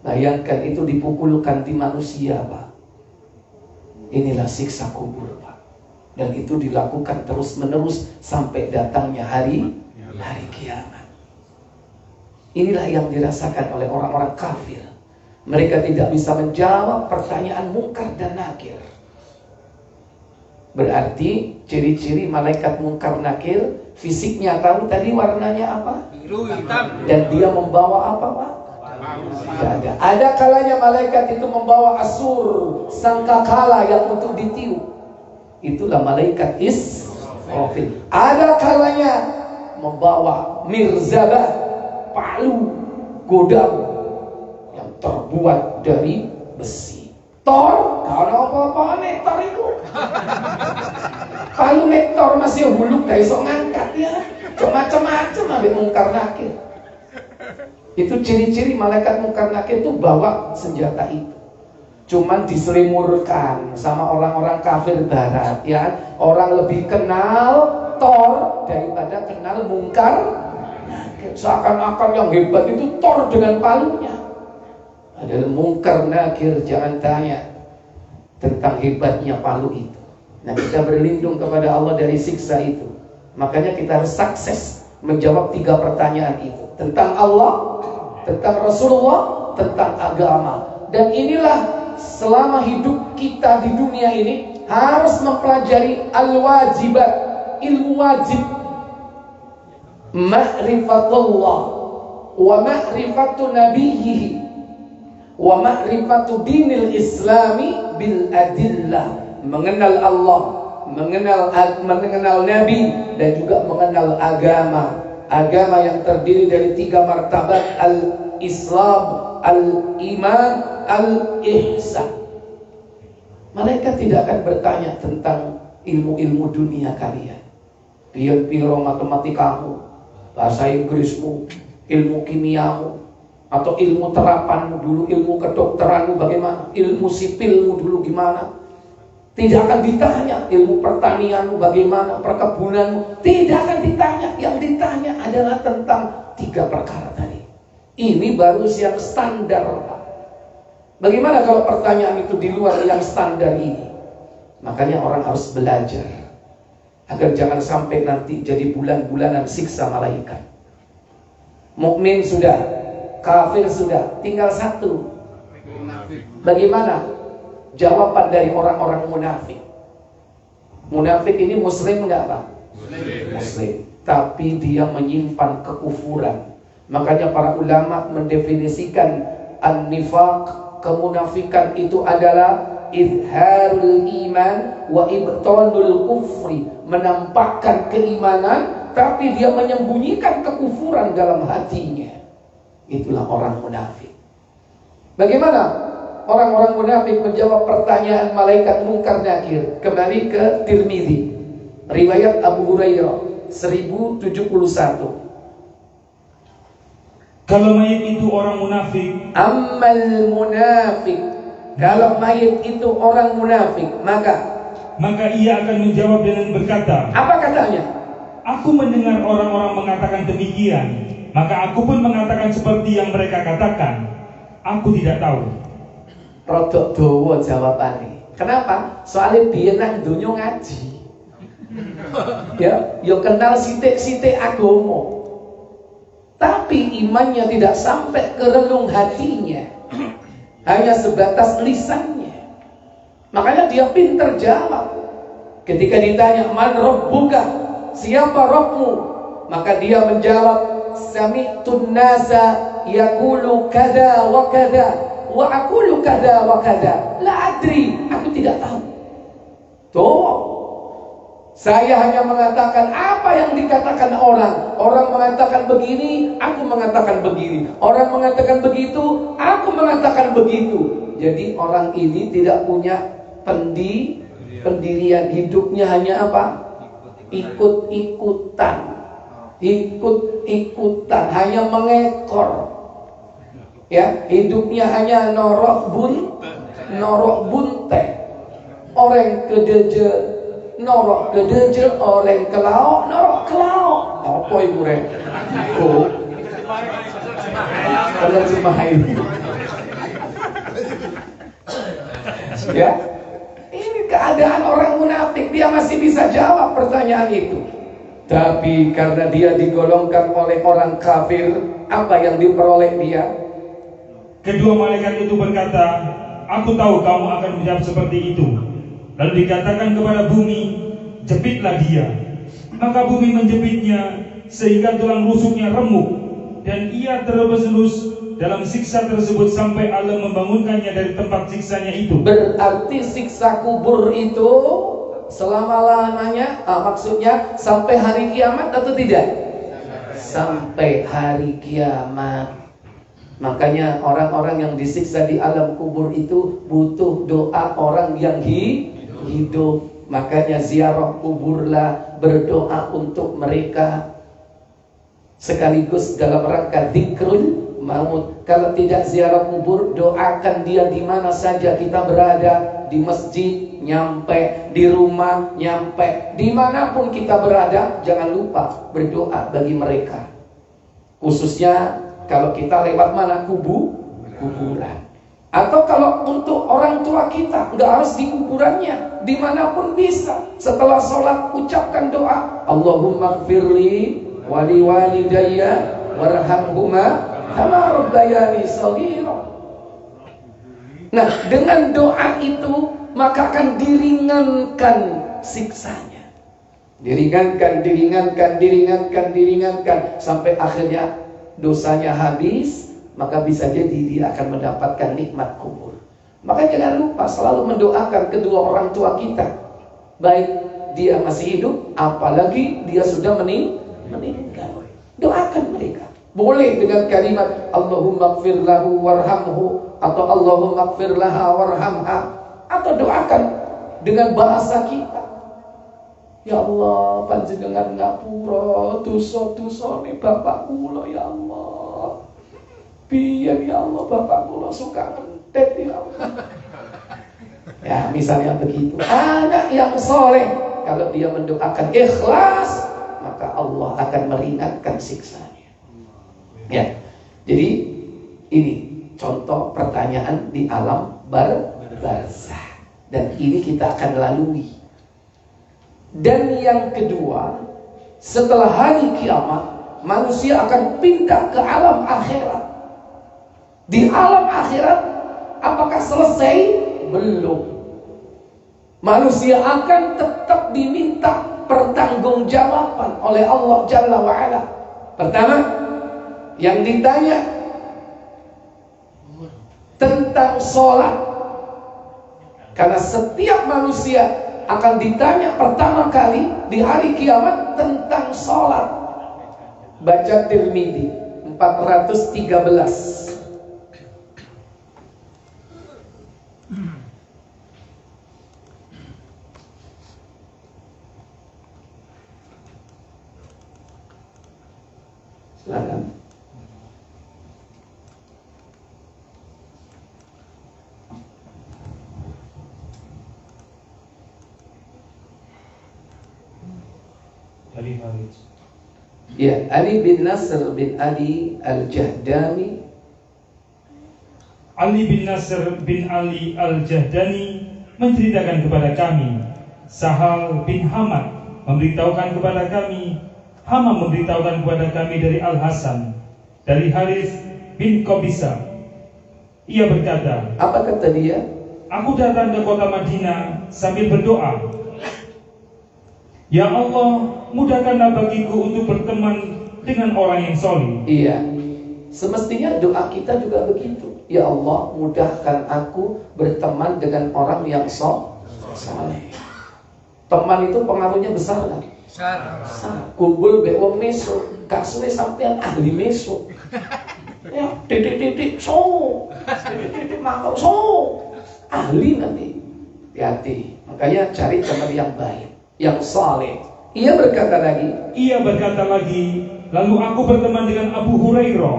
Bayangkan itu dipukulkan di manusia, Pak. Inilah siksa kubur, Pak. Dan itu dilakukan terus-menerus sampai datangnya hari kiamat. Inilah yang dirasakan oleh orang-orang kafir. Mereka tidak bisa menjawab pertanyaan mungkar dan nakir. Berarti ciri-ciri malaikat mungkar nakir, fisiknya tahu tadi warnanya apa? Biru, hitam. Dan dia membawa apa, Pak? Tidak ada. Ada kalanya malaikat itu membawa asur, sangkakala yang untuk ditiup. Itulah malaikat Profil. Ada kalanya membawa mirzabah, palu, godam yang terbuat dari besi. Tor, kalau apa-apa nih tor itu. Palu tor masih huluk gak iso ngangkat ya. Macam-macam ambil mungkar nakir. Itu ciri-ciri malaikat mungkar nakir itu bawa senjata itu. Cuman diselimurkan sama orang-orang kafir barat ya. Orang lebih kenal Thor daripada kenal mungkar nakir. Seakan-akan yang hebat itu Thor dengan palunya. Adalah mungkar nakir, jangan tanya tentang hebatnya palu itu. Nah, kita berlindung kepada Allah dari siksa itu. Makanya kita harus sukses menjawab 3 pertanyaan itu. Tentang Allah, tentang Rasulullah, tentang agama. Dan inilah selama hidup kita di dunia ini harus mempelajari al-wajibat, ilmu wajib. Ma'rifatullah wa ma'rifatu nabiyhi wa ma'rifatu dinil islami bil adillah. Mengenal Allah, mengenal Nabi, dan juga mengenal agama. Agama yang terdiri dari 3 martabat: al-Islam, al-Iman, al-Ihsan. Mereka tidak akan bertanya tentang ilmu-ilmu dunia kalian. Piro matematikamu, bahasa Inggrismu, ilmu kimiamu, atau ilmu terapanmu dulu, ilmu kedokteranmu bagaimana, ilmu sipilmu dulu gimana. Tidak akan ditanya ilmu pertanianmu bagaimana, perkebunanmu. Tidak akan ditanya. Yang ditanya adalah tentang 3 perkara tadi. Ini baru yang standar. Bagaimana kalau pertanyaan itu di luar yang standar ini? Makanya orang harus belajar agar jangan sampai nanti jadi bulan-bulanan siksa malaikat. Mukmin sudah, kafir sudah, tinggal 1. Bagaimana jawaban dari orang-orang munafik? Munafik ini muslim enggak, Pak? Muslim. Tapi dia menyimpan kekufuran. Makanya para ulama mendefinisikan an-nifaq, kemunafikan itu adalah izharul iman wa ibtanul kufri, menampakkan keimanan tapi dia menyembunyikan kekufuran dalam hatinya. Itulah orang munafik. Bagaimana orang-orang munafik menjawab pertanyaan malaikat mungkar nakir? Kembali ke Tirmidzi, riwayat Abu Hurairah 1071. Kalau mayit itu orang munafik, Ammal munafik, kalau mayit itu orang munafik, maka ia akan menjawab dengan berkata, apa katanya? aku mendengar orang-orang mengatakan demikian, maka aku pun mengatakan seperti yang mereka katakan. Aku tidak tahu. Rodok dawa jawabannya. Kenapa? Soalnya dia nang donya ngaji. Ya kenal sithik-sithik agama. Tapi imannya tidak sampai ke relung hatinya. Hanya sebatas lisannya. Makanya dia pintar jawab. Ketika ditanya, "Man rabbuka?" Siapa Rabbmu? Maka dia menjawab, "Sami'tun nasa yaqulu kada wa kada wa aqulu kada wa kada. La adri." Aku tidak tahu. Tuh. Saya hanya mengatakan apa yang dikatakan orang. Orang mengatakan begini, aku mengatakan begini. Orang mengatakan begitu, aku mengatakan begitu. Jadi orang ini tidak punya pendirian. Hidupnya hanya apa? Ikut-ikutan. Ikut-ikutan, hanya mengekor. Ya, hidupnya hanya norok bunte. Orang kedeje norok kedeje, orang kelaok norok kelaok. Apa ibu rek? Oh, terjemah ini. Ya, ini keadaan orang munafik. Dia masih bisa jawab pertanyaan itu. Tapi karena dia digolongkan oleh orang kafir, apa yang diperoleh dia? Kedua malaikat itu berkata, aku tahu kamu akan menjawab seperti itu. Lalu dikatakan kepada bumi, jepitlah dia. Maka bumi menjepitnya sehingga tulang rusuknya remuk, dan ia terlebes-lebes dalam siksa tersebut sampai Allah membangunkannya dari tempat siksanya itu. Berarti siksa kubur itu selama-lamanya, maksudnya sampai hari kiamat atau tidak? Sampai hari kiamat. Makanya orang-orang yang disiksa di alam kubur itu butuh doa orang yang hidup. Makanya ziarah kuburlah, berdoa untuk mereka, sekaligus dalam rangka dzikrul maut. Kalau tidak ziarah kubur, doakan dia di mana saja kita berada, di masjid nyampe, di rumah nyampe, dimanapun kita berada, jangan lupa berdoa bagi mereka. Khususnya kalau kita lewat mana? Kuburan. Atau kalau untuk orang tua kita, nggak harus di kuburannya, dimanapun bisa. Setelah sholat ucapkan doa, Allahumma gfirli wali walidayya warhamhuma kama rabbayani shaghira. Nah, dengan doa itu maka akan diringankan siksanya. Diringankan sampai akhirnya dosanya habis, maka bisa jadi dia akan mendapatkan nikmat kubur. Maka jangan lupa selalu mendoakan kedua orang tua kita, baik dia masih hidup, apalagi dia sudah meninggal. Doakan mereka. Boleh dengan kalimat Allahumma gfir lahu warhamhu, atau Allahumma gfir laha warhamha, atau doakan dengan bahasa kita. Ya Allah, panjenengan ngapura dosa-dosa ne bapak kula ya Allah. Biar ya Allah bapak kula suka ngentet ya Allah. Ya, misalnya begitu. Anak yang soleh, kalau dia mendoakan ikhlas, maka Allah akan meringankan siksanya. Ya, jadi ini contoh pertanyaan di alam barzah, dan ini kita akan lalui. Dan yang kedua, setelah hari kiamat, manusia akan pindah ke alam akhirat. Di alam akhirat, apakah selesai? Belum. Manusia akan tetap diminta pertanggungjawaban oleh Allah Jalla wa'ala. Pertama, yang ditanya tentang sholat, karena setiap manusia akan ditanya pertama kali di hari kiamat tentang sholat. Baca Tirmidzi 413. Silakan. Ya, Ali bin Nasr bin Ali Al-Jahdani. Ali bin Nasr bin Ali Al-Jahdani menceritakan kepada kami, Sahal bin Hamad memberitahukan kepada kami, Hamam memberitahukan kepada kami dari Al-Hasan, dari Haris bin Qabisa. Ia berkata, apa kata dia? Aku datang ke kota Madinah sambil berdoa, Ya Allah, mudahkanlah bagiku untuk berteman dengan orang yang soleh. Iya, semestinya doa kita juga begitu. Ya Allah, mudahkan aku berteman dengan orang yang soleh. Teman itu pengaruhnya besar kan? Besar. Kumpul be wong meso, gak suwe sampean ahli meso. Ya, titik-titik titik makau ahli nanti. Hati-hati. Makanya cari teman yang baik, yang saleh. Ia berkata lagi, lalu aku berteman dengan Abu Hurairah.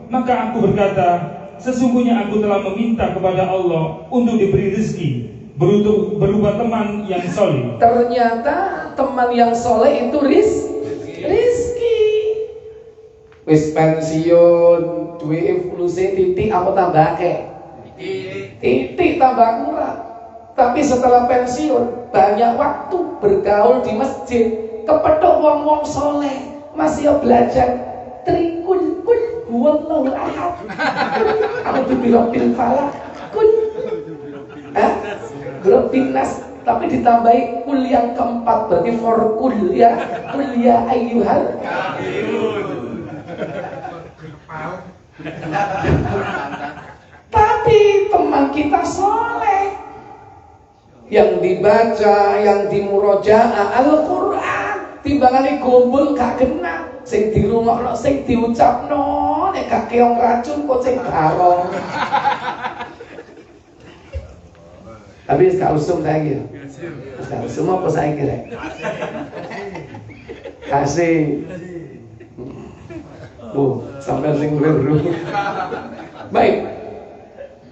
Maka aku berkata, sesungguhnya aku telah meminta kepada Allah untuk diberi rezeki berupa teman yang soleh. Ternyata teman yang soleh itu rizki. Wis pensiun, duwe evolusi titik apa tambah titik tambah kurang. Tapi setelah pensiun, banyak waktu bergaul di masjid, kepethuk wong-wong soleh, masih belajar trikul kul huwallahu ahad. Aku birabbil falaq kul. Birabbil nas, tapi ditambahi kul yang keempat, berarti for kul ya ayyuhal kafirun. Tapi teman kita soleh. yang dibaca, yang dimurojaah Al-Qur'an timbangane gombol gak kena, sing dirungokno, sing diucapno nek gak keong racun kok sing garong. Tapi gak usum saiki ya. Gak usum apa saiki rek? Kasih. Sampai sing weru. Baik.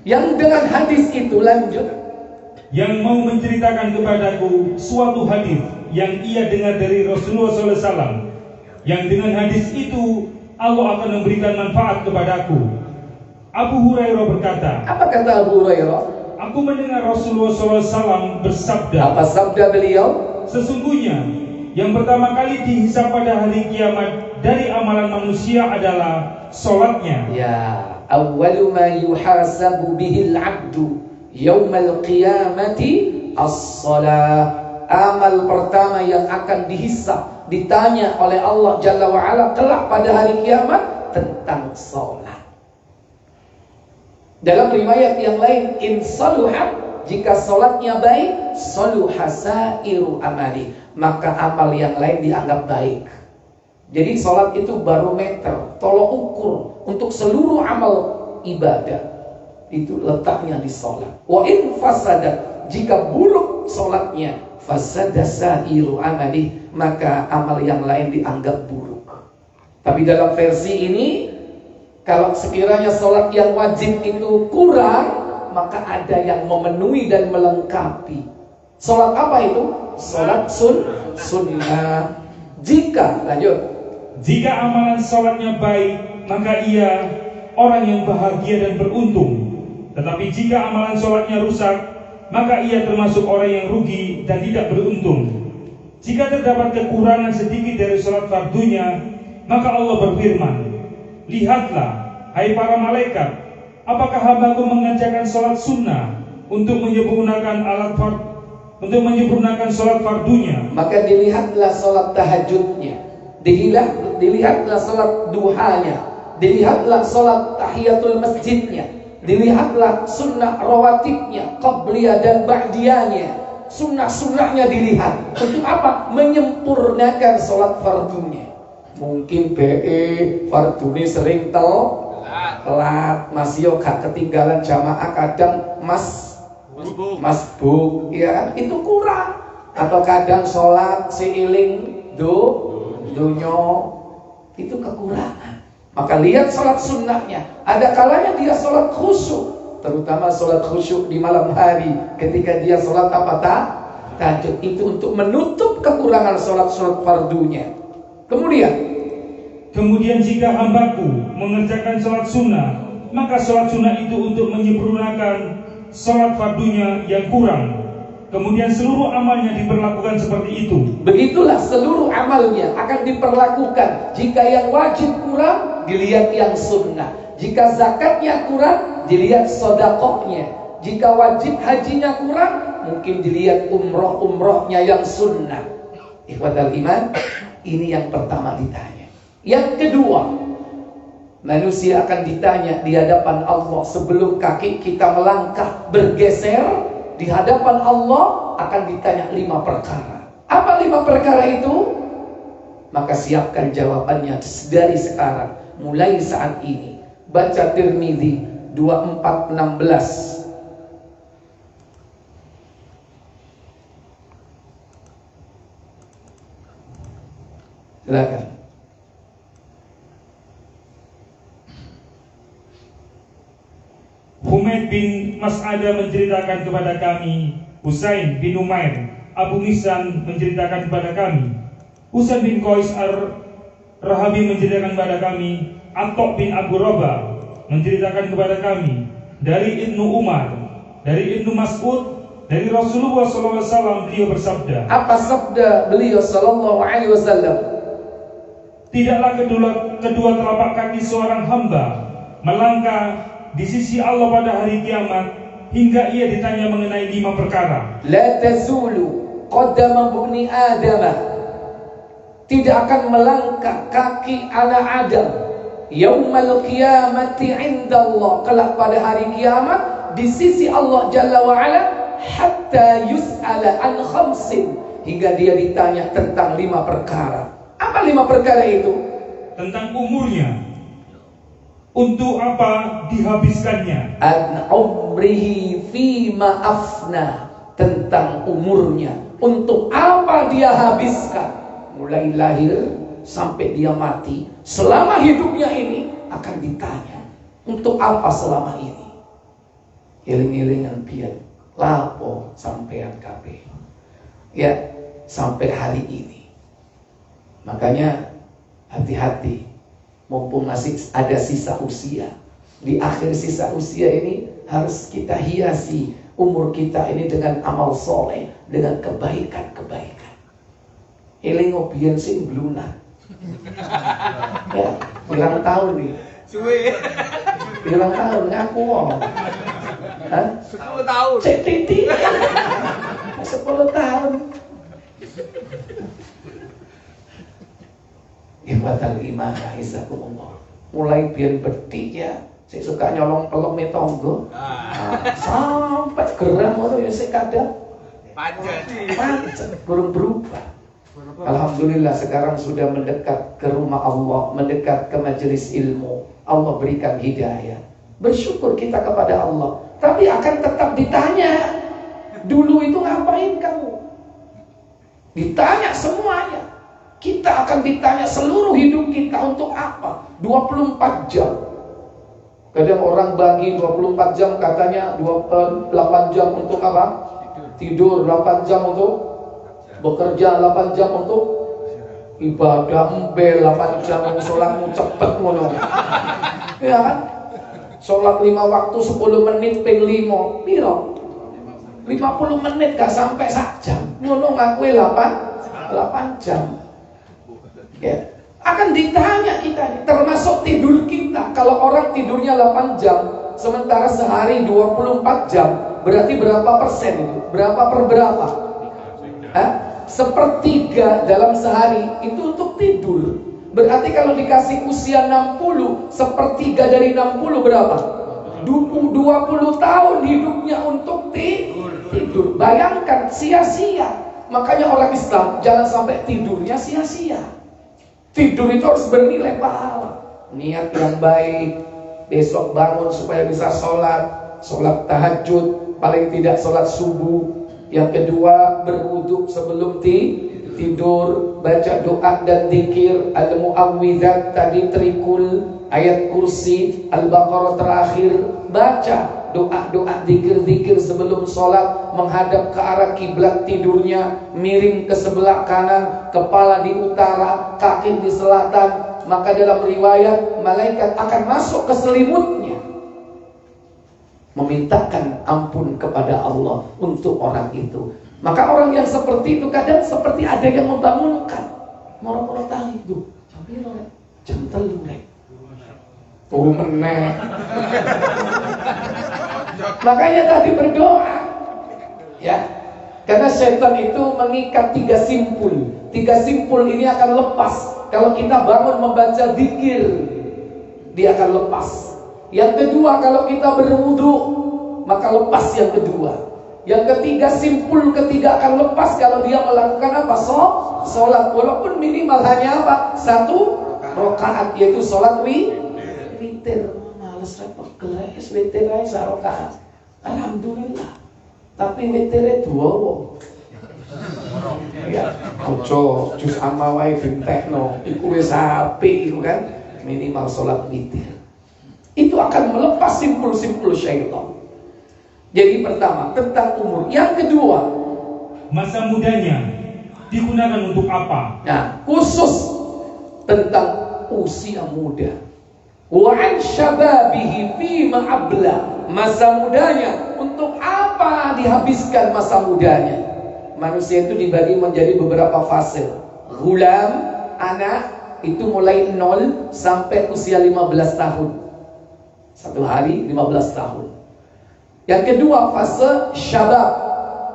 Yang dengan hadis itu lanjut, yang mau menceritakan kepadaku suatu hadis yang ia dengar dari Rasulullah SAW, yang dengan hadis itu Allah akan memberikan manfaat kepadaku. Abu Hurairah berkata, apa kata Abu Hurairah? Aku mendengar Rasulullah SAW bersabda. Apa sabda beliau? Sesungguhnya yang pertama kali dihisab pada hari kiamat dari amalan manusia adalah sholatnya. Ya, awwalu ma yuhasabu bihil abdu yaumal qiyamati as-salah. Amal pertama yang akan dihisab, ditanya oleh Allah Jalla wa'ala kelak pada hari kiamat tentang sholat. Dalam riwayat yang lain, in saluhat, jika sholatnya baik, saluha sairu amali, maka amal yang lain dianggap baik. Jadi sholat itu barometer, tolok ukur untuk seluruh amal ibadah. Itu letaknya di sholat. Wa in fasadat, jika buruk sholatnya, fasada sairu amali, maka amal yang lain dianggap buruk. Tapi dalam versi ini, kalau sekiranya sholat yang wajib itu kurang, maka ada yang memenuhi dan melengkapi. Sholat apa itu? Sholat sunnah. Jika amalan sholatnya baik, maka ia orang yang bahagia dan beruntung. Tetapi jika amalan sholatnya rusak, maka ia termasuk orang yang rugi dan tidak beruntung. Jika terdapat kekurangan sedikit dari sholat fardunya, maka Allah berfirman, lihatlah, hai para malaikat, apakah hambaku mengerjakan sholat sunnah untuk menyempurnakan sholat fardunya? Maka dilihatlah sholat tahajudnya, dilihatlah sholat duhanya, dilihatlah sholat tahiyatul masjidnya, dilihatlah sunnah rawatibnya, qabliyah dan ba'diyahnya. Sunnah-sunnahnya dilihat. Untuk apa? Menyempurnakan sholat fardunya. Mungkin fardune sering telat, masih gak ketinggalan jamaah, kadang masbuk, ya kan? Itu kurang. Atau kadang sholat seiling dunyo, itu kekurangan. Maka lihat sholat sunnahnya. Ada kalanya dia sholat khusyuk, terutama sholat khusyuk di malam hari, ketika dia sholat tahajud, itu untuk menutup kekurangan sholat fardunya. Kemudian jika hambaku mengerjakan sholat sunnah, maka sholat sunnah itu untuk menyempurnakan sholat fardunya yang kurang. Kemudian seluruh amalnya diperlakukan seperti itu. Begitulah seluruh amalnya akan diperlakukan. Jika yang wajib kurang, dilihat yang sunnah. Jika zakatnya kurang, dilihat sodakohnya. Jika wajib hajinya kurang, mungkin dilihat umrohnya yang sunnah. Ikhwatal iman, ini yang pertama ditanya. Yang kedua, manusia akan ditanya di hadapan Allah sebelum kaki kita melangkah bergeser. Di hadapan Allah akan ditanya 5 perkara. Apa 5 perkara itu? Maka siapkan jawabannya dari sekarang, mulai saat ini. Baca Tirmidzi 2416. Silakan. Humaid bin Mas'adah menceritakan kepada kami, Husain bin Umair, Abu Nisan menceritakan kepada kami, Husain bin Qais Ar-Rahabi menceritakan kepada kami, Atok bin Abu Rabah menceritakan kepada kami, dari Ibnu Umar, dari Ibnu Mas'ud, dari Rasulullah SAW, beliau bersabda. Apa sabda beliau SAW? Tidaklah kedua telapak kaki seorang hamba melangkah di sisi Allah pada hari kiamat hingga ia ditanya mengenai 5 perkara. La tazulu qadama bani Adam, tidak akan melangkah kaki anak Adam yaumal qiyamati indallah, kelak pada hari kiamat di sisi Allah Jalla wa Ala, hatta yus'ala an khamsin, hingga dia ditanya tentang 5 perkara. Apa 5 perkara itu? Tentang umurnya, untuk apa dihabiskannya. An umrihi fima afna, tentang umurnya, untuk apa dia habiskan. Mulai lahir sampai dia mati, selama hidupnya ini akan ditanya, untuk apa selama ini. Iling-ilingan pian lapo sampean kabeh. Ya, sampai hari ini. Makanya hati-hati, mumpung masih ada sisa usia. Di akhir sisa usia ini harus kita hiasi umur kita ini dengan amal soleh, dengan kebaikan-kebaikan. Eling ngobian sing bluna. Ya, bilang tahun nih. Suwe. Bilang tahun ngaku wong. Hah? 10 tahun. Cek titik. 10 tahun. Ibadah iman aizakumullah. Mulai biar bedik ya, saya suka nyolong pelem tonggo. Sampai geram ngono ya sik kadang. Pancet burung berubah. Alhamdulillah sekarang sudah mendekat ke rumah Allah, mendekat ke majelis ilmu. Allah berikan hidayah. Bersyukur kita kepada Allah. Tapi akan tetap ditanya. Dulu itu ngapain kamu? Ditanya semuanya. Kita akan ditanya seluruh hidup kita untuk apa? 24 jam. Kadang orang bagi 24 jam katanya 8 jam untuk apa? Tidur, 8 jam untuk bekerja, 8 jam untuk ibadah, 8 jam sholatmu cepet ngono. Ya kan? Sholat 5 waktu 10 menit ping 5. Piro? 50 menit gak sampai sak jam. Ngono ngakui 8 jam. Ya, akan ditanya kita, termasuk tidur kita. Kalau orang tidurnya 8 jam, sementara sehari 24 jam, berarti berapa persen itu? Berapa per berapa? Hah? 1/3 dalam sehari itu untuk tidur. Berarti kalau dikasih usia 60, 1/3 dari 60 berapa? 20 tahun hidupnya untuk tidur. Bayangkan, sia-sia. Makanya orang Islam jangan sampai tidurnya sia-sia. Tidur itu harus bernilai pahala. Niat yang baik, besok bangun supaya bisa sholat tahajud, paling tidak sholat subuh. Yang kedua, berwudu sebelum tidur, baca doa dan zikir, al-mu'awwidzat tadi trikul, ayat kursi, al-baqarah terakhir, baca doa-doa zikir-zikir sebelum sholat, menghadap ke arah kiblat tidurnya, miring ke sebelah kanan, kepala di utara, kaki di selatan. Maka dalam riwayat, malaikat akan masuk ke selimutnya, memintakan ampun kepada Allah untuk orang itu. Maka orang yang seperti itu kadang seperti ada yang membangunkan. Moro-moro tali itu jam 3 turu meneh. Makanya tadi berdoa, ya, karena setan itu mengikat 3 simpul. 3 simpul ini akan lepas kalau kita bangun membaca zikir, dia akan lepas. Yang kedua, kalau kita berwudu, maka lepas yang kedua. Yang ketiga, simpul ketiga akan lepas kalau dia melakukan apa? Sholat, walaupun minimal hanya apa? 1 rakaat, yaitu sholat witir. Males repot geles witir ae sak rakaat. Alhamdulillah. Tapi witirnya 2. Ya, ojo jus amma wae bentekno. Iku wis apik iku kan. Minimal sholat witir. Itu akan melepas simpul-simpul syaitan. Jadi pertama, tentang umur. Yang kedua, masa mudanya digunakan untuk apa? nah, khusus tentang usia muda. Wa an syababihi fima abla. Masa mudanya untuk apa dihabiskan masa mudanya? Manusia itu dibagi menjadi beberapa fase. Ghulam, anak, itu mulai 0 sampai usia 15 tahun. 1 hari 15 tahun. Yang kedua, fase syabab.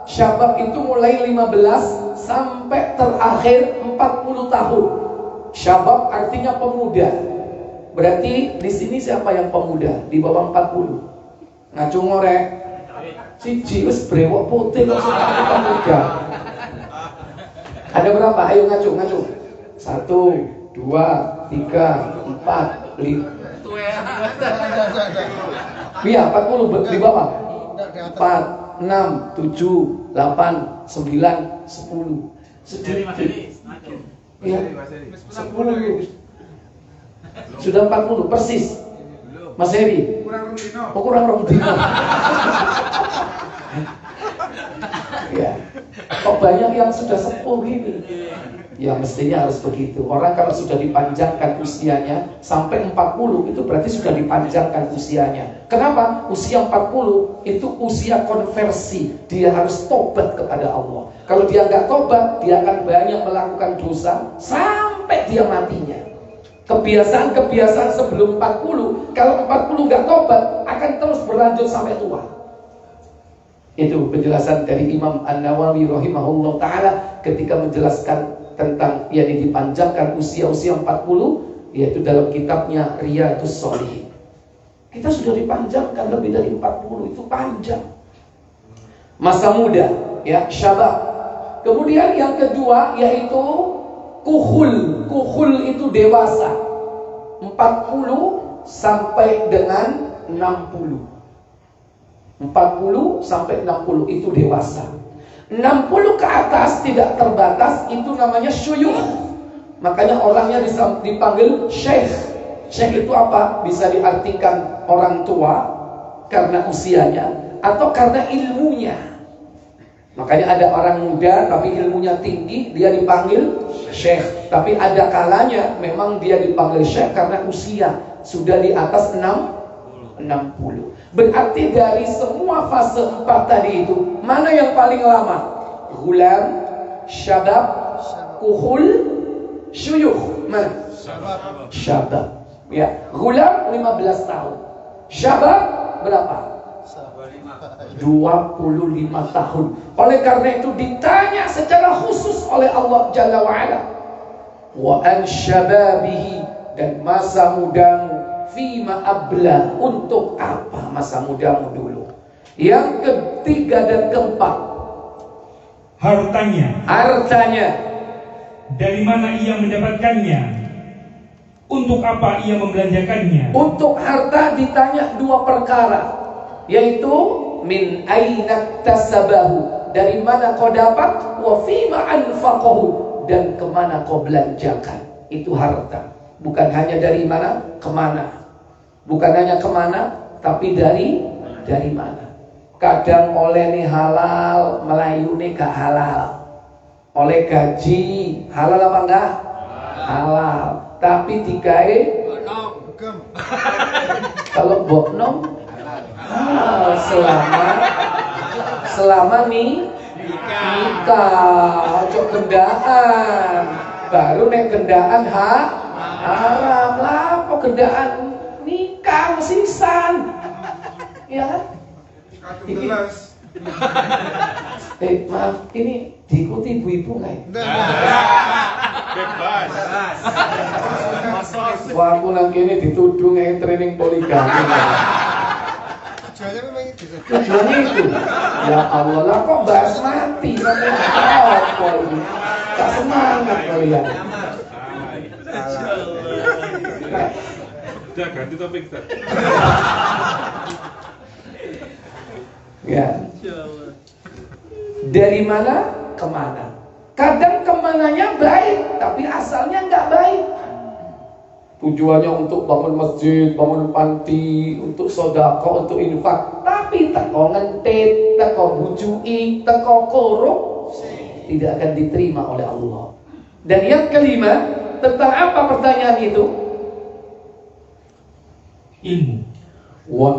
Syabab itu mulai 15 sampai terakhir 40 tahun. Syabab artinya pemuda. Berarti di sini siapa yang pemuda? Di bawah 40. Ngacu ngorek. Siji wis brewok putih kok suka muda. Ada berapa? Ayo ngacu. 1, 2, 3, 4, 5. 40 di bawah. 4, 6, 7, 8, 9, 10. Sedikit. Iya. 10. Sudah 40 persis. Mas Heri. Kurang rong dino. Ya. Kok banyak yang sudah sepuh ini? Ya mestinya harus begitu. Orang kalau sudah dipanjangkan usianya sampai 40 itu berarti sudah dipanjangkan usianya. Kenapa? Usia 40 itu usia konversi. Dia harus tobat kepada Allah. Kalau dia nggak tobat, dia akan banyak melakukan dosa sampai dia matinya. Kebiasaan-kebiasaan sebelum 40, kalau 40 nggak tobat akan terus berlanjut sampai tua. Itu penjelasan dari Imam An-Nawawi rahimahullah ta'ala ketika menjelaskan tentang yang dipanjangkan usia-usia 40, yaitu dalam kitabnya Riyadhus Shalihin. Kita sudah dipanjangkan lebih dari 40, itu panjang. Masa muda, ya, syabab. Kemudian yang kedua yaitu kuhul. Kuhul itu dewasa. 40 sampai dengan 60. 40 sampai 60 itu dewasa. 60 ke atas tidak terbatas, itu namanya syuyukh. Makanya orangnya dipanggil syekh. Syekh itu apa? Bisa diartikan orang tua karena usianya atau karena ilmunya. Makanya ada orang muda tapi ilmunya tinggi, dia dipanggil syekh. Tapi ada kalanya memang dia dipanggil syekh karena usia sudah di atas 60. Berarti dari semua fase 4 tadi itu, mana yang paling lama? Ghulam, syabab, kuhul, syuyukh. Mana? Syabab. Ya, ghulam 15 tahun. Syabab berapa? 25 tahun. Oleh karena itu ditanya secara khusus oleh Allah Jalla wa'ala, wa an syababihi, dan masa mudamu, fima abla, untuk apa masa mudamu dulu. Yang ketiga dan keempat, hartanya. Dari mana ia mendapatkannya? Untuk apa ia membelanjakannya? Untuk harta ditanya 2 perkara, yaitu min aina tasabahu, dari mana kau dapat, wa fima anfaqahu, dan kemana kau belanjakan. Itu harta. Bukan hanya dari mana, kemana. Bukan hanya kemana, tapi dari mana. Kadang oleh nih halal, Melayu nih gak halal. Oleh gaji, halal apa enggak? Halal. Tapi digawe kalau boknom halal selama nikah. Ojo gendaan. Baru nek gendaan haram lah. Kok gendaan nikah sisan, ya kan? Maaf, ini diikuti ibu-ibu nggak? Bebas. Wah, aku nang kene dituduh nggak training poligami. Tujuannya itu. Ya Allah, lah kok bahas mati sampai apa ini? Tak semangat kalian. Udah ganti topik Ustaz. Ya. Dari mana kemana? Kadang kemananya baik, tapi asalnya nggak baik. Tujuannya untuk bangun masjid, bangun panti, untuk sedekah, untuk infak. Tapi teko ngentit, teko bujui, teko korup, tidak akan diterima oleh Allah. Dan yang kelima, tentang apa pertanyaan itu? Ilmu. Wa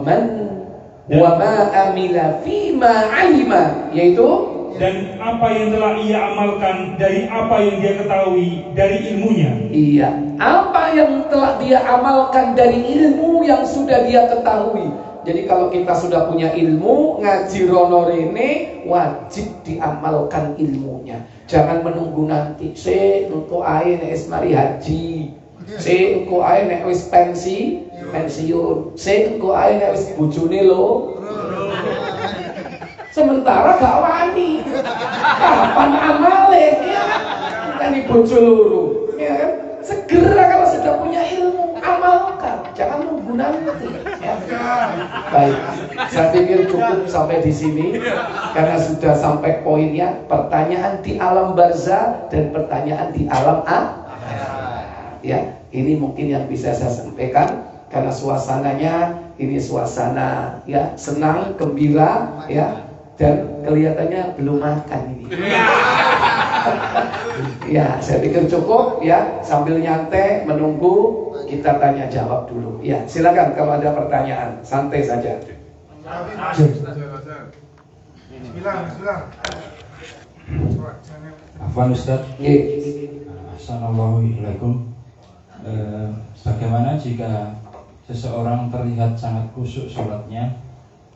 ma amila fima alima, yaitu dan apa yang telah ia amalkan dari apa yang dia ketahui dari ilmunya. Iya, apa yang telah dia amalkan dari ilmu yang sudah dia ketahui. Jadi kalau kita sudah punya ilmu, ngaji rono rene, wajib diamalkan ilmunya. Jangan menunggu nanti. Engko ae nek wis mari haji. Engko ae nek wis pensiun. Engko ae nek wis bojone lho. Sementara gak wani. Kapan amale? Ya kan? Bukan bojo loro. Ya kan? Segera kalau sudah punya ilmu, amalkan. Jangan nunggu nanti. Ya. Baik, saya pikir cukup sampai di sini karena sudah sampai poinnya. Pertanyaan di alam barzah dan pertanyaan di alam akhirat. Ya, ini mungkin yang bisa saya sampaikan karena suasananya ini suasana ya senang, gembira ya. Dan kelihatannya belum makan ini. Ya, saya pikir cukup ya. Sambil nyantai menunggu kita tanya jawab dulu. Ya, silakan kalau ada pertanyaan, santai saja. Bismillah. Afwan Ustaz. Assalamualaikum. Bagaimana jika seseorang terlihat sangat khusyuk sholatnya,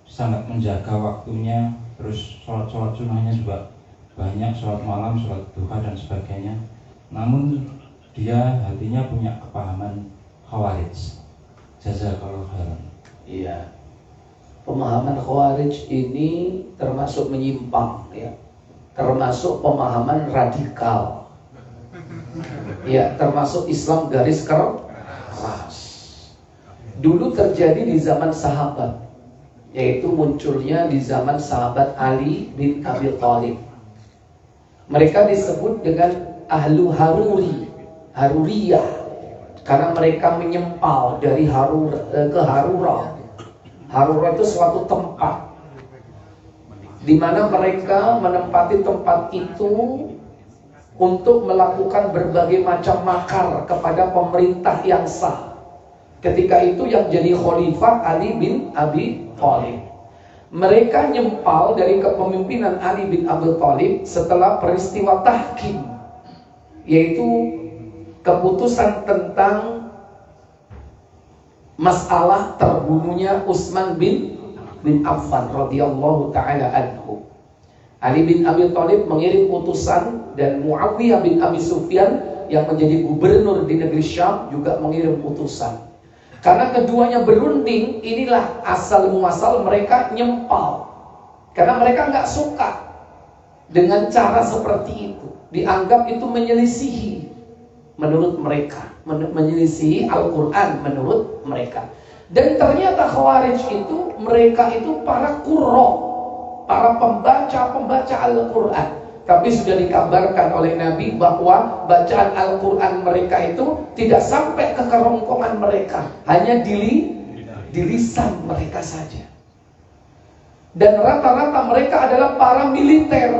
sangat menjaga waktunya, terus sholat sunnahnya juga banyak, sholat malam, sholat duha dan sebagainya, namun dia hatinya punya kepahaman khawarij. Jazakallahu khairan. Iya. Pemahaman khawarij ini termasuk menyimpang ya. Termasuk pemahaman radikal. Ya, termasuk Islam garis keras. Dulu terjadi di zaman sahabat, yaitu munculnya di zaman sahabat Ali bin Abi Thalib. Mereka disebut dengan ahlu haruriyah karena mereka menyempal dari ke harurah. Harurah itu suatu tempat di mana mereka menempati tempat itu untuk melakukan berbagai macam makar kepada pemerintah yang sah. Ketika itu yang jadi khalifah Ali bin Abi Thalib. Mereka nyempal dari kepemimpinan Ali bin Abi Thalib setelah peristiwa tahkim, yaitu keputusan tentang masalah terbunuhnya Utsman bin Affan radhiyallahu taala anhu. Ali bin Abi Thalib mengirim utusan dan Muawiyah bin Abi Sufyan yang menjadi gubernur di negeri Syam juga mengirim utusan. Karena keduanya berunding, inilah asal muasal mereka nyempal. Karena mereka nggak suka dengan cara seperti itu. Dianggap itu menyelisihi menurut mereka, menyelisihi Al-Quran menurut mereka. Dan ternyata Khawarij itu, mereka itu para qurra, para pembaca Al-Quran. Tapi sudah dikabarkan oleh Nabi bahwa bacaan Al-Quran mereka itu tidak sampai ke kerongkongan mereka, hanya di lisan mereka saja. Dan rata-rata mereka adalah para militer.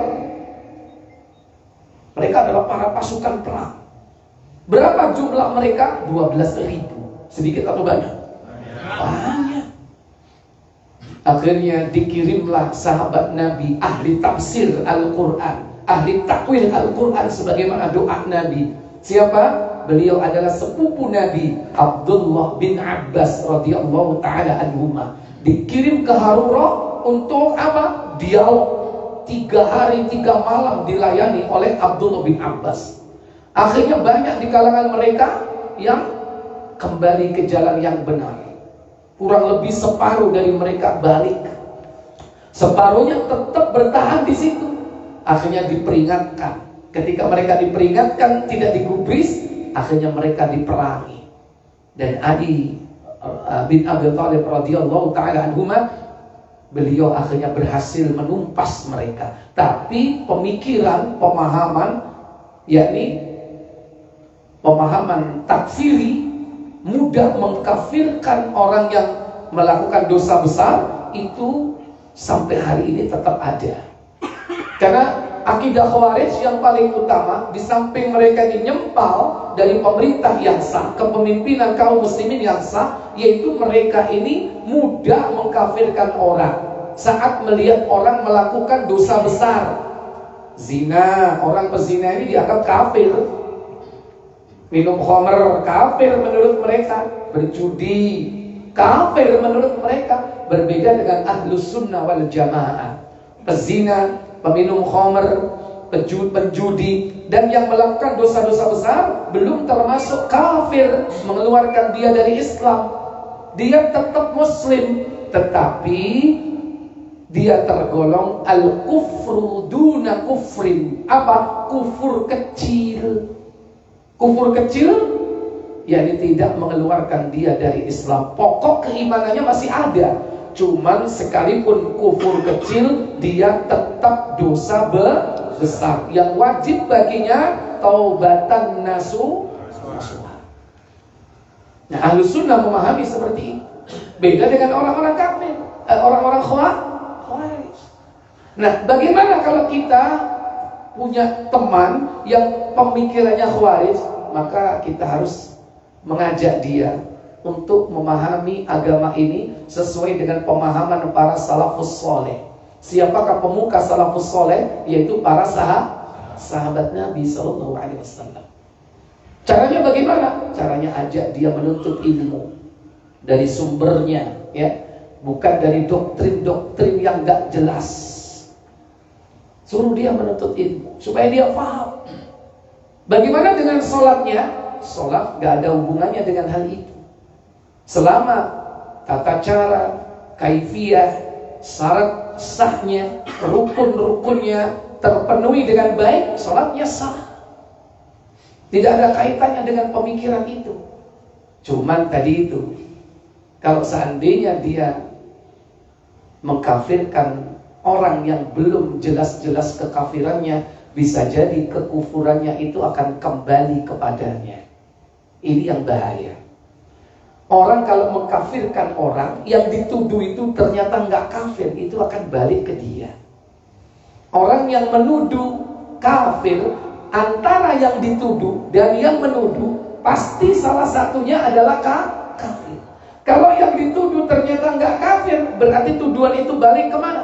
Mereka adalah para pasukan perang. Berapa jumlah mereka? 12.000. Sedikit atau banyak? Banyak. Akhirnya dikirimlah sahabat Nabi, ahli tafsir Al-Quran, ahli takwil Al-Quran sebagaimana doa Nabi. Siapa? Beliau adalah sepupu Nabi, Abdullah bin Abbas radhiyallahu taala anhuma. Dikirim ke Harurah untuk apa? Dialog. 3 hari 3 malam dilayani oleh Abdullah bin Abbas. Akhirnya banyak di kalangan mereka yang kembali ke jalan yang benar. Kurang lebih separuh dari mereka balik. Separuhnya tetap bertahan di situ. Akhirnya diperingatkan. Ketika mereka diperingatkan tidak digubris, akhirnya mereka diperangi. Dan Ali bin Abi Thalib radhiyallahu taala anhuma, beliau akhirnya berhasil menumpas mereka. Tapi pemikiran, pemahaman, yakni pemahaman takfiri, mudah mengkafirkan orang yang melakukan dosa besar, itu sampai hari ini tetap ada. Karena akidah Khawarij yang paling utama, di samping mereka ini nyempal dari pemerintah yang sah, kepemimpinan kaum muslimin yang sah, yaitu mereka ini mudah mengkafirkan orang saat melihat orang melakukan dosa besar. Zina, orang pezina ini dianggap kafir. Minum khamr, kafir menurut mereka. Berjudi, kafir menurut mereka. Berbeda dengan ahlus sunnah wal jamaah. Pezina, peminum khamr, penjudi, dan yang melakukan dosa-dosa besar belum termasuk kafir, mengeluarkan dia dari Islam. Dia tetap muslim, tetapi dia tergolong al-kufru duna kufrin. Apa? Kufur kecil. Kufur kecil yakni tidak mengeluarkan dia dari Islam. Pokok keimanannya masih ada, cuman sekalipun kufur kecil dia tetap dosa besar yang wajib baginya taubatan nasuha. Nah, Ahlus Sunnah memahami seperti itu. Beda dengan orang-orang kafir, orang-orang khawarij. Nah, bagaimana kalau kita punya teman yang pemikirannya khawarij? Maka kita harus mengajak dia untuk memahami agama ini sesuai dengan pemahaman para salafus soleh. Siapakah pemuka salafus soleh? Yaitu para sahabat Nabi Sallallahu Alaihi Wasallam. Caranya bagaimana? Caranya ajak dia menuntut ilmu dari sumbernya, ya, bukan dari doktrin-doktrin yang gak jelas. Suruh dia menuntut ilmu supaya dia paham. Bagaimana dengan sholatnya? Sholat gak ada hubungannya dengan hal itu. Selama tata cara, kaifiyah, syarat sahnya, rukun-rukunnya terpenuhi dengan baik, sholatnya sah. Tidak ada kaitannya dengan pemikiran itu. Cuman tadi itu, kalau seandainya dia mengkafirkan orang yang belum jelas-jelas kekafirannya, bisa jadi kekufurannya itu akan kembali kepadanya. Ini yang bahaya. Orang kalau mengkafirkan orang, yang dituduh itu ternyata nggak kafir, itu akan balik ke dia. Orang yang menuduh kafir, antara yang dituduh dan yang menuduh, pasti salah satunya adalah kafir. Kalau yang dituduh ternyata nggak kafir, berarti tuduhan itu balik kemana?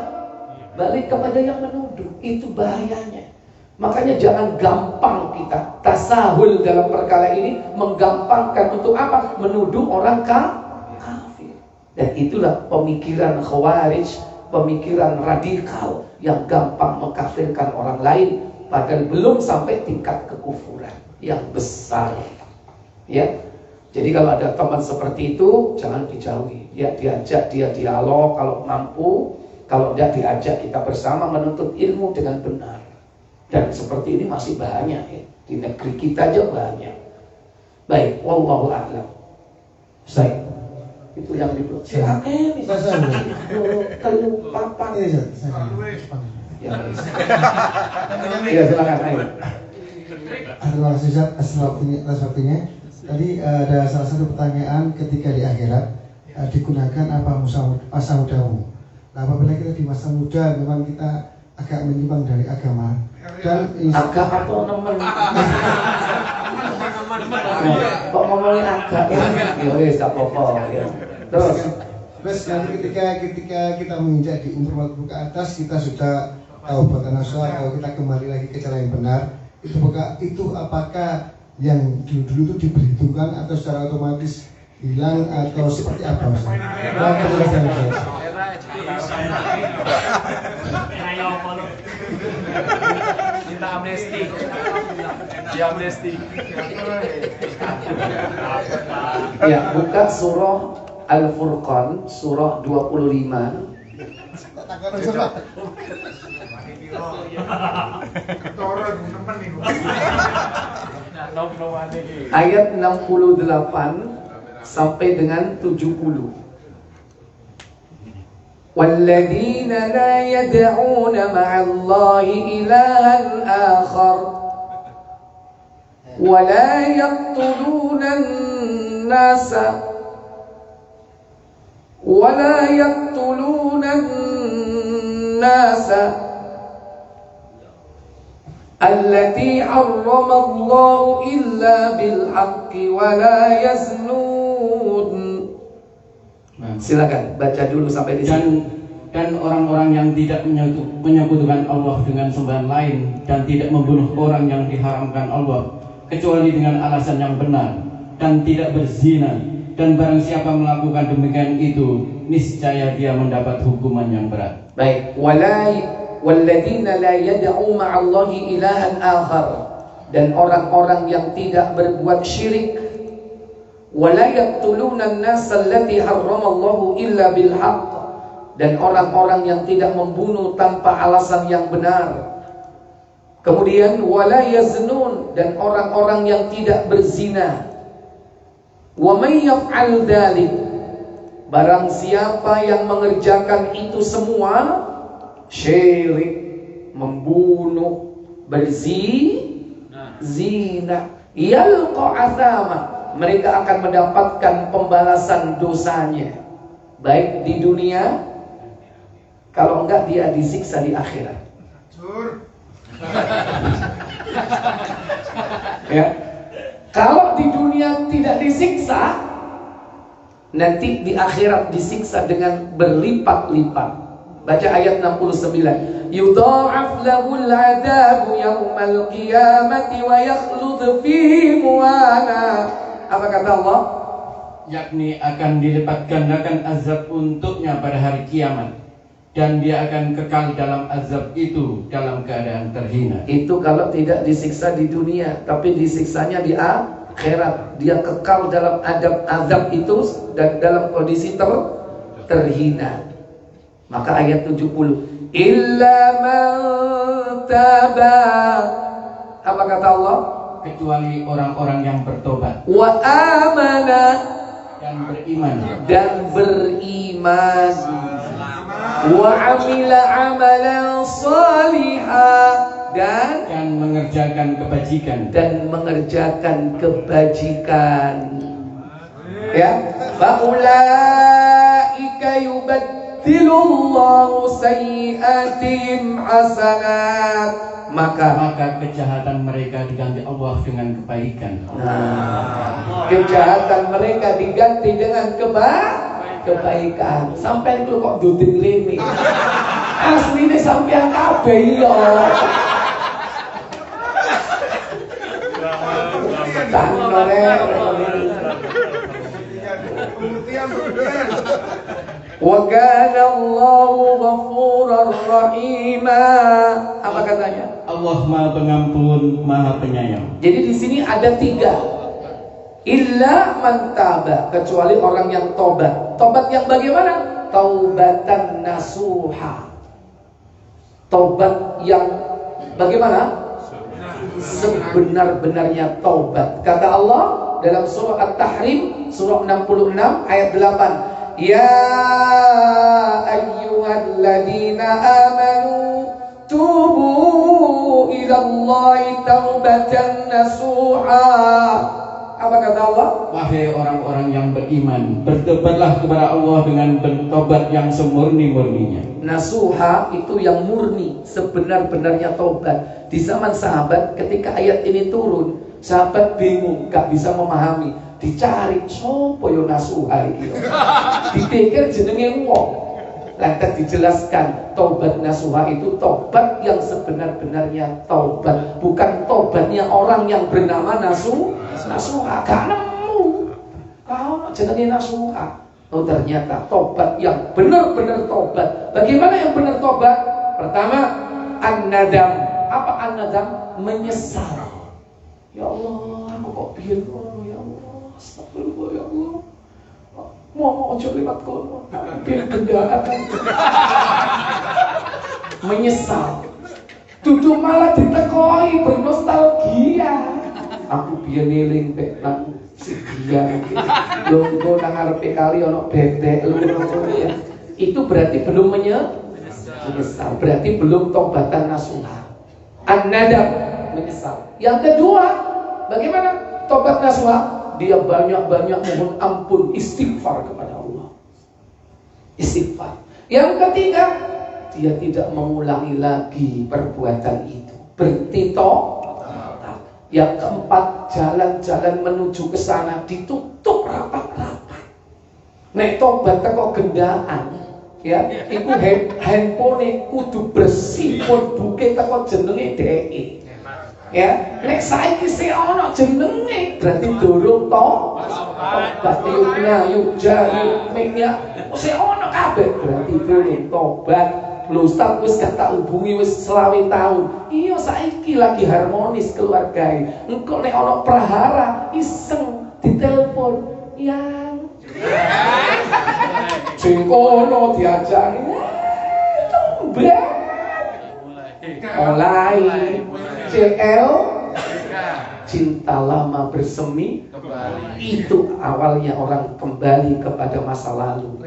Balik kepada yang menuduh. Itu bahayanya. Makanya jangan gampang kita tasahul dalam perkara ini, menggampangkan untuk apa? Menuduh orang kafir. Dan itulah pemikiran khawarij, pemikiran radikal yang gampang mengkafirkan orang lain padahal belum sampai tingkat kekufuran yang besar. Ya. Jadi kalau ada teman seperti itu jangan dijauhi. Ya, diajak dia dialog kalau mampu, kalau tidak diajak kita bersama menuntut ilmu dengan benar. Dan seperti ini masih banyak ya. Di negeri kita aja banyak. Baik, wallahu a'lam. Baik. Itu yang dibuat. Papan. Ya, silakan. Ayo. Terima kasih atas waktunya. Tadi ada salah satu pertanyaan ketika di akhirat digunakan apa masa mudamu. Nah, apabila kita di masa muda memang kita agak menyimpang dari agama dan agak atau nemen kok ngomongin agak ya wis gak apa-apa ya. Terus nanti ketika kita menginjak di umur 40 ke atas, kita sudah tahu batan nasuha, kalau kita kembali lagi ke cara yang benar, itu apakah yang dulu itu diperhitungkan atau secara otomatis hilang atau seperti apa? Minta amnesti. Diamnesti. Ya, buka surah Al-Furqan, surah 25. Ayat 68 sampai dengan 70. وَالَّذِينَ لَا يَدْعُونَ مَعَ اللَّهِ إِلَٰهًا آخَرَ وَلَا يَقْتُلُونَ النَّاسَ الَّتِي حَرَّمَ اللَّهُ إِلَّا بِالْحَقِّ وَلَا يَزْنُونَ. Silakan baca dulu sampai di sini. Dan orang-orang yang tidak menyekutukan Allah dengan sembahan lain dan tidak membunuh orang yang diharamkan Allah kecuali dengan alasan yang benar dan tidak berzina, dan barang siapa melakukan demikian itu niscaya dia mendapat hukuman yang berat. Baik, walladzina la yad'u ma'allahi ilahan akhar, dan orang-orang yang tidak berbuat syirik. Wala yaqtuluna an-nasa allati harramallahu illa bil haqq, dan orang-orang yang tidak membunuh tanpa alasan yang benar. Kemudian wala yaznun, dan orang-orang yang tidak berzina. Wa may yaf'al dzalik, barang siapa yang mengerjakan itu semua, syirik, membunuh, berzina, yalqa athama, mereka akan mendapatkan pembalasan dosanya, baik di dunia, kalau enggak dia disiksa di akhirat. Ya. Kalau di dunia tidak disiksa, nanti di akhirat disiksa dengan berlipat-lipat. Baca ayat 69. Yudha'af lahul 'adzabu yaumal qiyamati wa yakhlud fihi muhana. Apa kata Allah? Yakni akan dilipat gandakan azab untuknya pada hari kiamat, dan dia akan kekal dalam azab itu dalam keadaan terhina. Itu kalau tidak disiksa di dunia, tapi disiksanya di akhirat. Dia kekal dalam azab itu dan dalam kondisi terhina. Maka ayat 70, illa man taba, apa kata Allah? Kecuali orang-orang yang bertobat, Wa amana, dan beriman, wa amila amalan salihah, dan mengerjakan kebajikan. Ya, faulaika yubaddilullahu sayyi'atihim hasanat, maka kejahatan mereka diganti Allah dengan kebaikan. Kejahatan mereka diganti dengan kebaikan. Sampai lu kok duding lini, asline sampean kabeh ya. Wa kana Allahu ghafurar rahima. Apa katanya? Allah Maha Pengampun, Maha Penyayang. Jadi di sini ada 3. Illa man taba, kecuali orang yang tobat. Tobat yang bagaimana? Taubatan nasuha. Tobat yang bagaimana? Sebenar-benarnya taubat. Kata Allah dalam surah At-Tahrim, surah 66 ayat 8, ya ayyuhalladzina amanu tubu ilallahi taubatan nasuha. Apa kata Allah? Wahai orang-orang yang beriman, bertobatlah kepada Allah dengan bertobat yang semurni-murninya. Nasuha itu yang murni, sebenar-benarnya taubat. Di zaman sahabat ketika ayat ini turun, sahabat bingung, gak bisa memahami. Dicari, sopo yo nasuha iki. Dipikir jenenge wong. Lantas dijelaskan, taubat nasuha itu taubat yang sebenar-benarnya taubat, bukan taubatnya orang yang bernama nasuha. Gak nemu kau jenenge nasuha. Oh ternyata taubat yang benar-benar taubat. Bagaimana yang benar taubat? Pertama, an-nadam. Apa an-nadam? Menyesal. Ya Allah, aku kok biyen ngono ya Allah. Astagfirullah ya Allah. Mau ojo lewat kono, biar kendaraan. Menyesal. Duduk malah ditekoi bernostalgia. Aku biyen eling pek nang sedia. Longgo nang ngarepe kali ono bebek ya. Itu berarti belum menyesal. Berarti belum taubatan nasuha. An-nadam, menyesal. Yang kedua, bagaimana taubat nasuha? Dia banyak-banyak mohon ampun, istighfar kepada Allah. Istighfar. Yang ketiga, dia tidak mengulangi lagi perbuatan itu. Berhenti total. Yang keempat, jalan-jalan menuju ke sana ditutup rapat-rapat. Nek tobat teko gendaan, ya, iku handphone kudu bersih, kuduke teko jenenge dhek. Ya, nek saiki sing ana jenenge berarti durung tobat. Yuk jari miknya sing ana kabeh berarti durung tobat. Lho Ustaz wis gak tak hubungi wis 20 tahun. Iya saiki lagi harmonis keluargae. Engko nek ana prahara iseng ditelepon, yang Sing kono diajari mulai CL cinta lama bersemi itu awalnya orang kembali kepada masa lalu.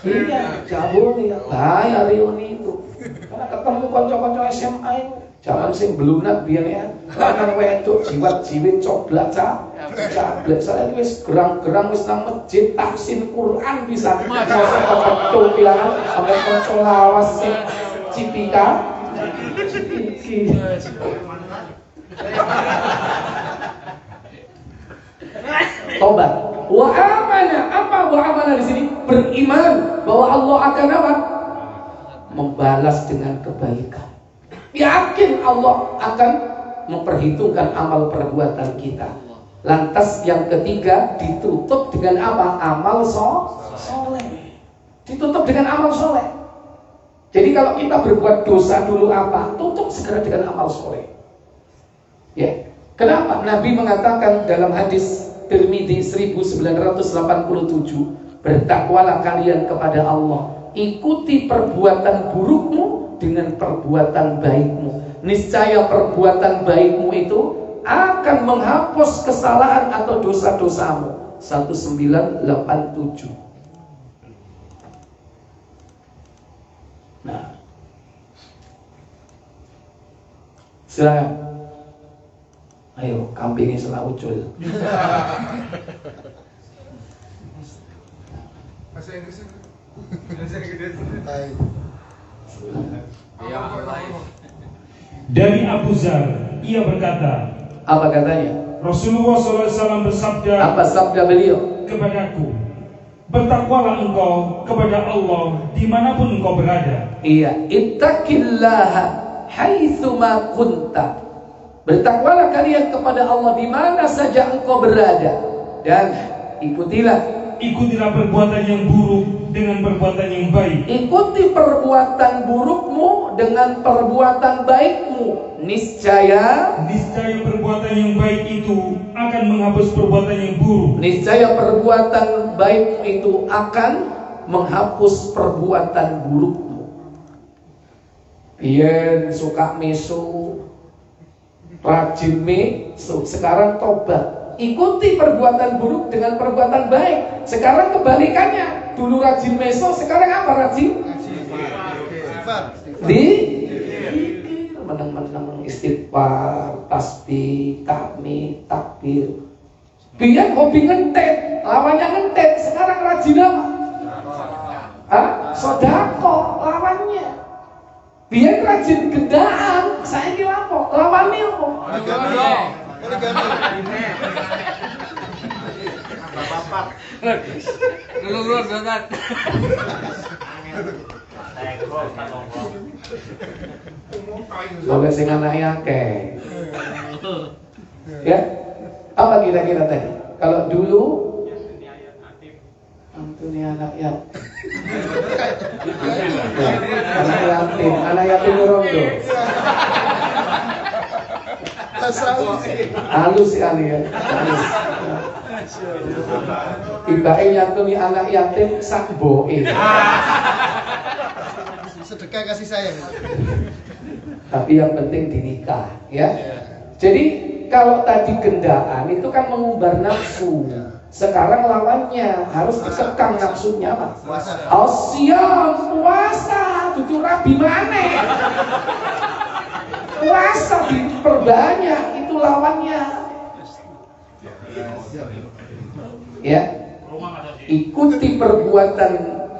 Iya, jauh nih, bahaya reuni itu. Karena ketemu konco-konco SMA itu, jangan sing belunat biar ya. Lanang wedok jiwat-jiwit coblak cablek saya itu wis gerang-gerang wis nang masjid tahsin Quran bisa. Betul bilangan sampai konco lawas sing Cipika. Tobat. Wa amana, apa wa amana di sini? Beriman bahwa Allah akan apa? Membalas dengan kebaikan. Yakin Allah akan memperhitungkan amal perbuatan kita. Lantas yang ketiga ditutup dengan apa? Amal soleh. Ditutup dengan amal soleh. Jadi kalau kita berbuat dosa dulu apa? Tutup segera dengan amal soleh. Ya. Kenapa? Nabi mengatakan dalam hadis Tirmidzi 1987, bertakwalah kalian kepada Allah, ikuti perbuatan burukmu dengan perbuatan baikmu. Niscaya perbuatan baikmu itu akan menghapus kesalahan atau dosa-dosamu. 1987. Nah, silakan. Ayo, kambingnya selalu ucul. Bahasa Inggris. Dari Abu Zar, ia berkata, apa katanya? Rasulullah SAW bersabda, Apa sabda beliau? kepadaku, bertakwalah engkau kepada Allah dimanapun engkau berada. Iya, ittaqillaha haitsuma kunta. Bertakwalah kalian kepada Allah di mana saja engkau berada, dan ikutilah perbuatan yang buruk dengan perbuatan yang baik. Ikuti perbuatan burukmu dengan perbuatan baikmu. Niscaya perbuatan yang baik itu akan menghapus perbuatan yang buruk. Niscaya perbuatan baikmu itu akan menghapus perbuatan burukmu. Biyen suka mesu, rajin mesu, sekarang tobat. Ikuti perbuatan buruk dengan perbuatan baik. Sekarang kebalikannya. Dulu rajin meso, sekarang apa rajin? Menang-menang istighfar, tasbih, tahmid, takbir. Biar hobi ngentet, lawannya ngentet. Sekarang rajin apa? Sodako, lawannya. Biar rajin gendaan, saya ini apa? Lawannya apa? Lu dodat. Boleh sing anaknya akeh. Ya. Apa kira-kira tadi? Kalau dulu Antuni anak yatim. Anak yatim rondo. Halus sekali ya. Halus. Tiba-tiba nyantuni anak yatim sak boe. Sedekah kasih sayang. Tapi yang penting dinikah, ya. Jadi kalau tadi gendaan itu kan mengumbar nafsu. Sekarang lawannya harus dikekang nafsunya, Pak. Asyam, puasa, tutur rabi maneh. Puasa diperbanyak, itu lawannya. Ya. Ikuti perbuatan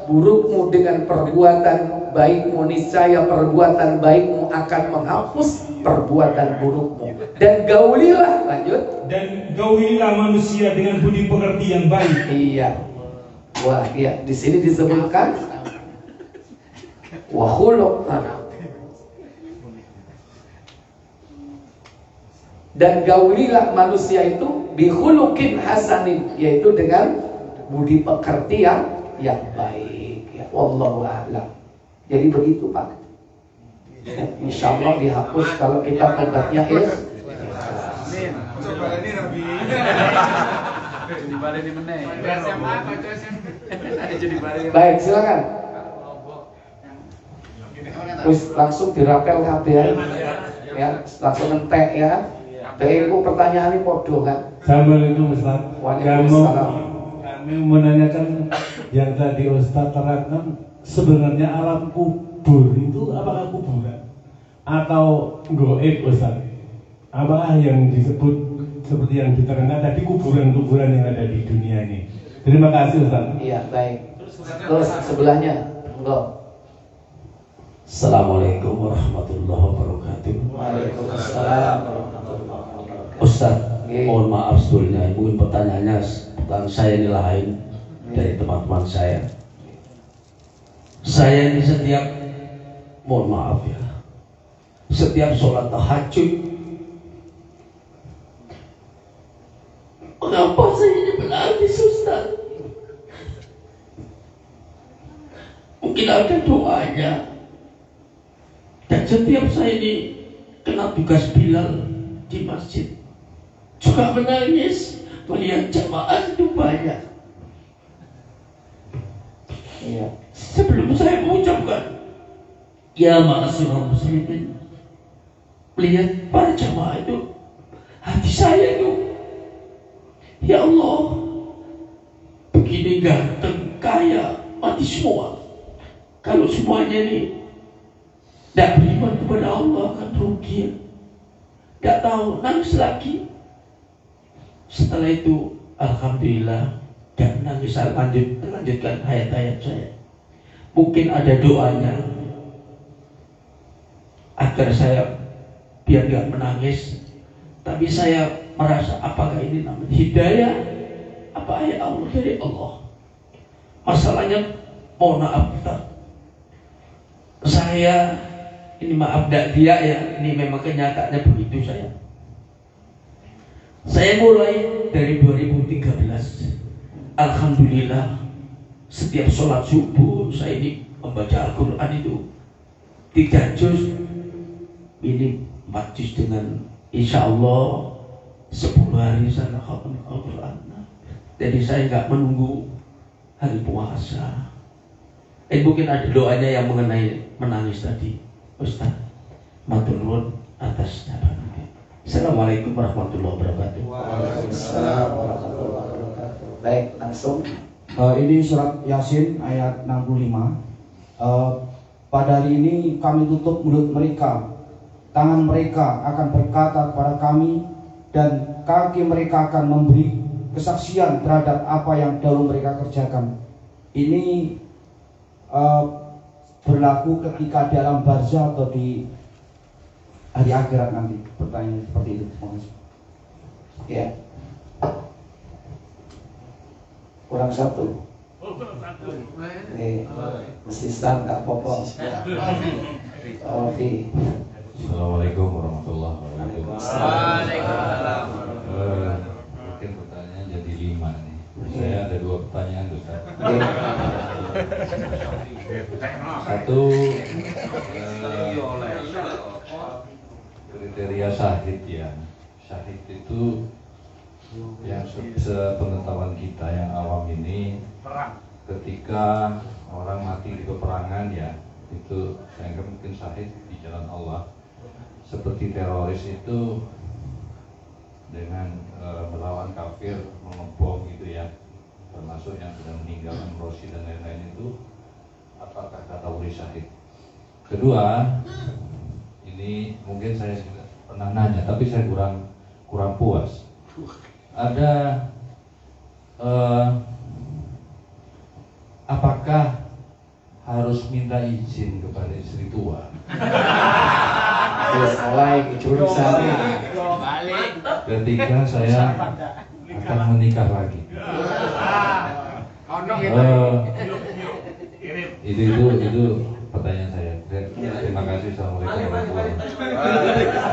burukmu dengan perbuatan baikmu, niscaya perbuatan baikmu akan menghapus perbuatan burukmu. Dan gaulilah, lanjut. Dan gaulilah manusia dengan budi pekerti yang baik. Iya. Wah, iya. Di sini disebutkan wa khuluq. Dan gaulilah manusia itu bi khuluqin hasanin, yaitu dengan budi pekerti yang baik. Ya, wallahu a'lam. Jadi begitu, Pak. Insya Allah dihapus kalau kita tobatnya Coba ini Nabi. Jadi balik di meneh. SMA baca SMP. Jadi balik. Baik, silakan. Wis langsung dirapel kabeh ya, langsung entek ya. Dari itu pertanyaan ini podo kan. Assalamualaikum Ustaz. Waalaikumsalam. Kami menanyakan yang tadi Ustaz terangkan, sebenarnya alam kubur itu apakah kuburan atau goib Ustaz? Apakah yang disebut seperti yang diterangkan tadi kuburan-kuburan yang ada di dunia ini? Terima kasih Ustaz. Iya, baik. Terus sebelahnya, enggak. Assalamualaikum warahmatullahi wabarakatuh. Waalaikumsalam warahmatullahi wabarakatuh. Ustaz, mohon maaf sebelumnya, mungkin pertanyaannya saya ini lain dari teman-teman saya. Saya ini setiap, mohon maaf ya, setiap sholat tahajud, mengapa saya ini menangis Ustaz? Mungkin ada doanya. Dan setiap saya ini kena tugas Bilal di masjid, juga menangis melihat jamaah itu banyak. Iya. Sebelum saya mengucapkan ya ma'asyiral muslimin, melihat para jamaah itu, hati saya itu, ya Allah, begini ganteng, kaya, mati semua. Kalau semuanya ini tidak beriman kepada Allah akan rugi. Tidak tahu, nangis lagi. Setelah itu alhamdulillah tidak nangis, saya lanjutkan ayat-ayat saya. Mungkin ada doanya agar saya biar tidak menangis. Tapi saya merasa apakah ini namanya hidayah, apa ayat Allah dari Allah. Masalahnya mohon maaf Ustaz, saya ini maaf tidak dia ya, ini memang kenyataannya begitu saya. Saya mulai dari 2013. Alhamdulillah setiap sholat subuh saya ini membaca Al-Quran itu 3 juz, ini 4 juz dengan insya Allah 10 hari saya khatam Al-Quran. Jadi saya nggak menunggu hari puasa. Mungkin ada doanya yang mengenai menangis tadi Ustaz. Matur nuwun atas jawabannya. Assalamualaikum warahmatullahi wabarakatuh. Waalaikumsalam warahmatullahi wabarakatuh. Baik, langsung. Ini surat Yasin ayat 65. Pada hari ini kami tutup mulut mereka, tangan mereka akan berkata kepada kami, dan kaki mereka akan memberi kesaksian terhadap apa yang dahulu mereka kerjakan. Ini berlaku ketika di alam barzah atau di hari akhirat nanti. Pertanyaan seperti itu. Ya. Kurang satu. Mesti start tak apa-apa. Oke. Assalamualaikum warahmatullahi wabarakatuh. Waalaikumsalam. Mungkin pertanyaan jadi 5 nih. Saya ada 2 pertanyaan Ustaz. Satu, kriteria syahid ya. Syahid itu yang sepengetahuan kita yang awam ini, ketika orang mati di peperangan ya, itu saya anggap mungkin syahid di jalan Allah. Seperti teroris itu dengan melawan kafir, mengebom gitu ya, termasuk yang sudah meninggal, Rosi dan lain-lain itu, apakah kategori syahid? Kedua, ini mungkin saya sudah pernah nanya, tapi saya kurang puas. Ada apakah harus minta izin kepada istri tua? Terus mulai jurusannya. Ketika saya akan menikah lagi. Itu pertanyaan saya. Terima kasih. Assalamualaikum warahmatullahi wabarakatuh.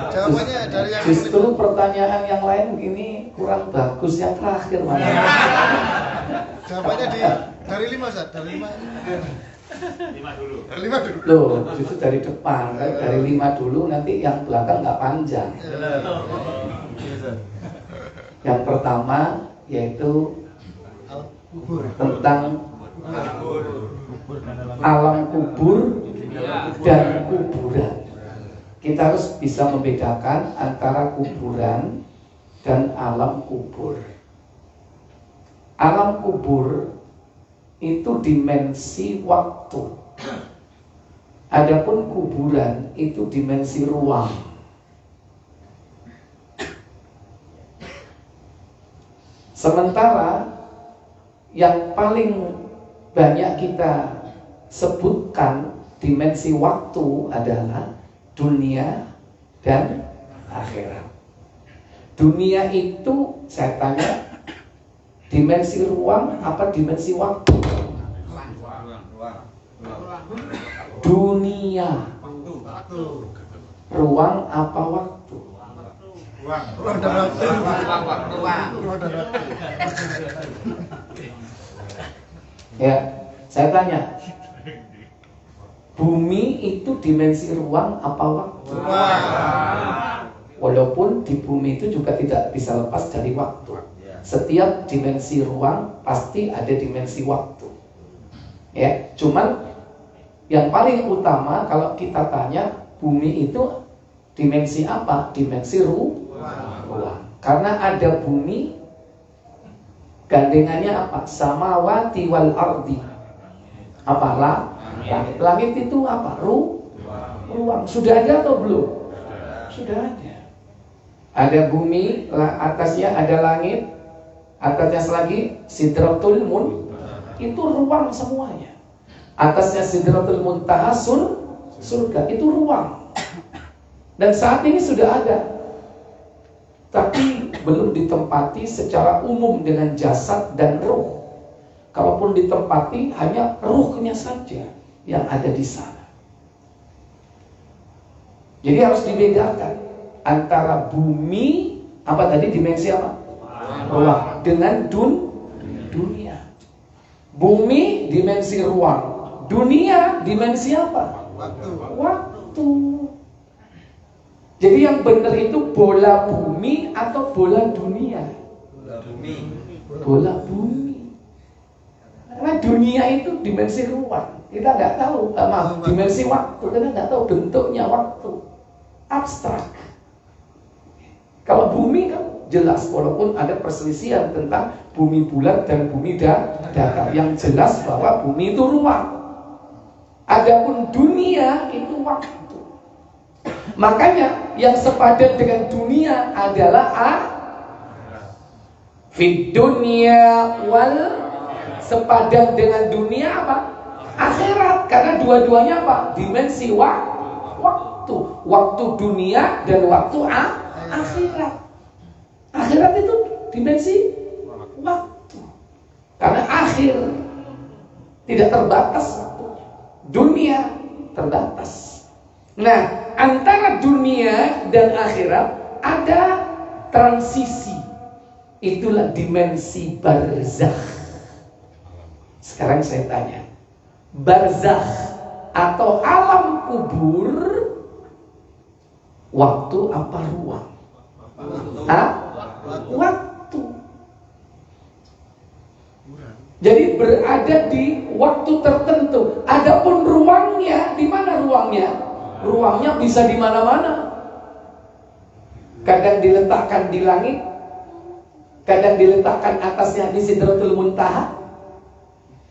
Jawabannya dari yang Justru pertanyaan yang lain ini kurang bagus, yang terakhir mana? jawabannya dari 5 Ustaz, dari 5. 5 dulu. Dari 5 dulu. Loh, justru dari depan, kan? Dari 5 dulu, nanti yang belakang nggak panjang. Yang pertama, yaitu tentang alam kubur dan kuburan. Kita harus bisa membedakan antara kuburan dan alam kubur. Alam kubur itu dimensi waktu. Adapun kuburan itu dimensi ruang. Sementara yang paling banyak kita sebutkan dimensi waktu adalah dunia dan akhirat. Dunia itu saya tanya dimensi ruang apa dimensi waktu? Dunia. Ruang apa waktu? Ya, saya tanya. Bumi itu dimensi ruang apa waktu? Walaupun di bumi itu juga tidak bisa lepas dari waktu. Setiap dimensi ruang pasti ada dimensi waktu. Ya, cuman yang paling utama kalau kita tanya bumi itu dimensi apa? Dimensi ruang. Karena ada bumi, gandengannya apa? Samawati wal ardi. Apalah? Langit itu apa? Ruang. Sudah ada atau belum? Sudah ada. Ada bumi, atasnya ada langit, atasnya lagi Sidratul Muntaha. Itu ruang semuanya. Atasnya Sidratul Muntaha surga, itu ruang. Dan saat ini sudah ada, tapi belum ditempati secara umum dengan jasad dan ruh. Kalaupun ditempati, hanya ruhnya saja yang ada di sana. Jadi harus dibedakan antara bumi, apa tadi dimensi apa? Ruang. Dengan dunia. Bumi dimensi ruang. Dunia dimensi apa? Waktu. Jadi yang benar itu bola bumi atau bola dunia? Bola bumi. Karena dunia itu dimensi ruang. Kita nggak tahu, dimensi waktu. Kita nggak tahu bentuknya waktu. Abstrak. Kalau bumi kan jelas, walaupun ada perselisihan tentang bumi bulat dan bumi datar. Yang jelas bahwa bumi itu ruang. Adapun dunia itu waktu. Makanya yang sepadan dengan dunia adalah fid dunya wal, sepadan dengan dunia apa? Akhirat. Karena dua-duanya apa? Dimensi waktu. Waktu dunia dan waktu akhirat. Akhirat itu dimensi waktu. Karena akhir tidak terbatas waktunya. Dunia terbatas. Nah, antara dunia dan akhirat ada transisi. Itulah dimensi barzakh. Sekarang saya tanya, barzakh atau alam kubur waktu apa ruang? Waktu. Jadi berada di waktu tertentu. Adapun ruangnya, di mana ruangnya? Ruangnya bisa di mana-mana. Kadang diletakkan di langit, kadang diletakkan atasnya di Sidratul Muntaha.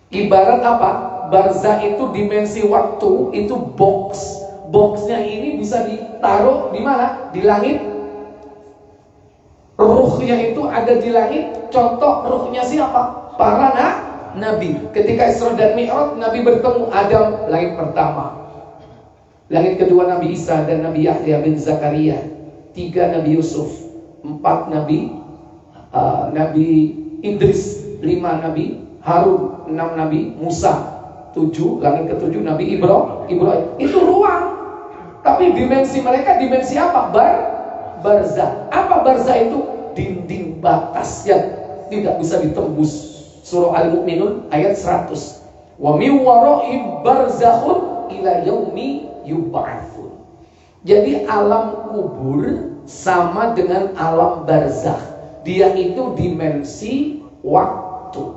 Ibarat apa? Barzakh itu dimensi waktu, itu box. Boxnya ini bisa ditaruh di mana? Di langit. Ruhnya itu ada di langit. Contoh ruhnya siapa? Para nabi. Ketika Isra dan Mi'raj, Nabi bertemu Adam, langit pertama. Langit kedua Nabi Isa dan Nabi Yahya bin Zakaria. 3 Nabi Yusuf. 4 Nabi Nabi Idris. 5 Nabi Harun. 6 Nabi Musa. 7, langit ke-7 Nabi Ibrahim. Itu ruang. Tapi dimensi mereka dimensi apa? Barzakh. Apa barzakh itu? Dinding batas yang tidak bisa ditembus. Surah Al-Mu'minun ayat 100. Wa min wara'i barzakhun ila yaumi yub'atsun. Jadi alam kubur sama dengan alam barzakh. Dia itu dimensi waktu.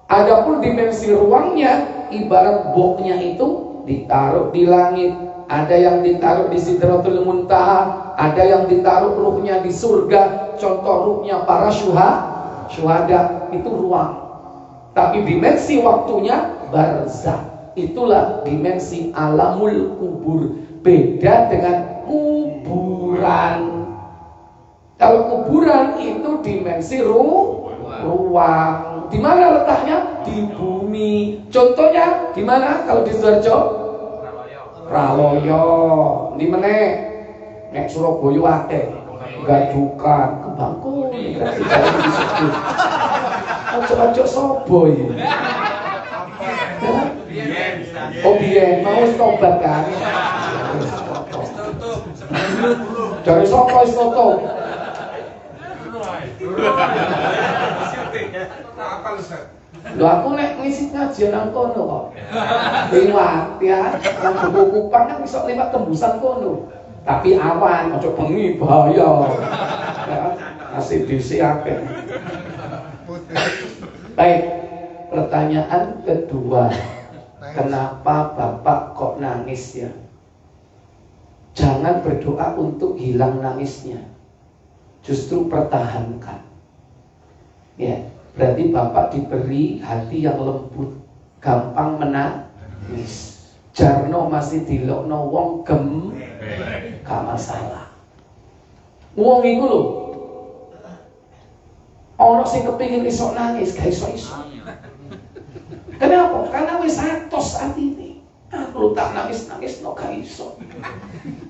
Adapun dimensi ruangnya, ibarat boxnya itu ditaruh di langit. Ada yang ditaruh di Sidratul Muntaha, ada yang ditaruh ruhnya di surga. Contoh ruhnya para syuhada, itu ruang. Tapi dimensi waktunya barzakh. Itulah dimensi alamul kubur. Beda dengan kuburan. Kalau kuburan itu dimensi ruang. Di mana letaknya? Di bumi. Contohnya di mana kalau di Sidoarjo? Raloyo. Di mana? Nek Surabaya akeh. Gadukan, Kembangku. Ojo-ojo sobo iki. Oh biyen mau tobat kan. Dari sapa wis tutup? Lho aku nek ngisi ngajian nang kono kok. Liwat ya, nang buku kupang kan iso liwat tembusan kono. Tapi awan, ojo bengi bahaya. Ya, kasih disi akeh. Baik, pertanyaan kedua. Kenapa Bapak kok nangis ya? Jangan berdoa untuk hilang nangisnya. Justru pertahankan. Ya, berarti Bapak diberi hati yang lembut, gampang menangis. Jarno masih dilokno wong gak masalah. Wong iku lho, ono sing kepingin iso nangis, gak iso. Kenapa? Karena wis atos atine. Aku tak nangis no gak iso.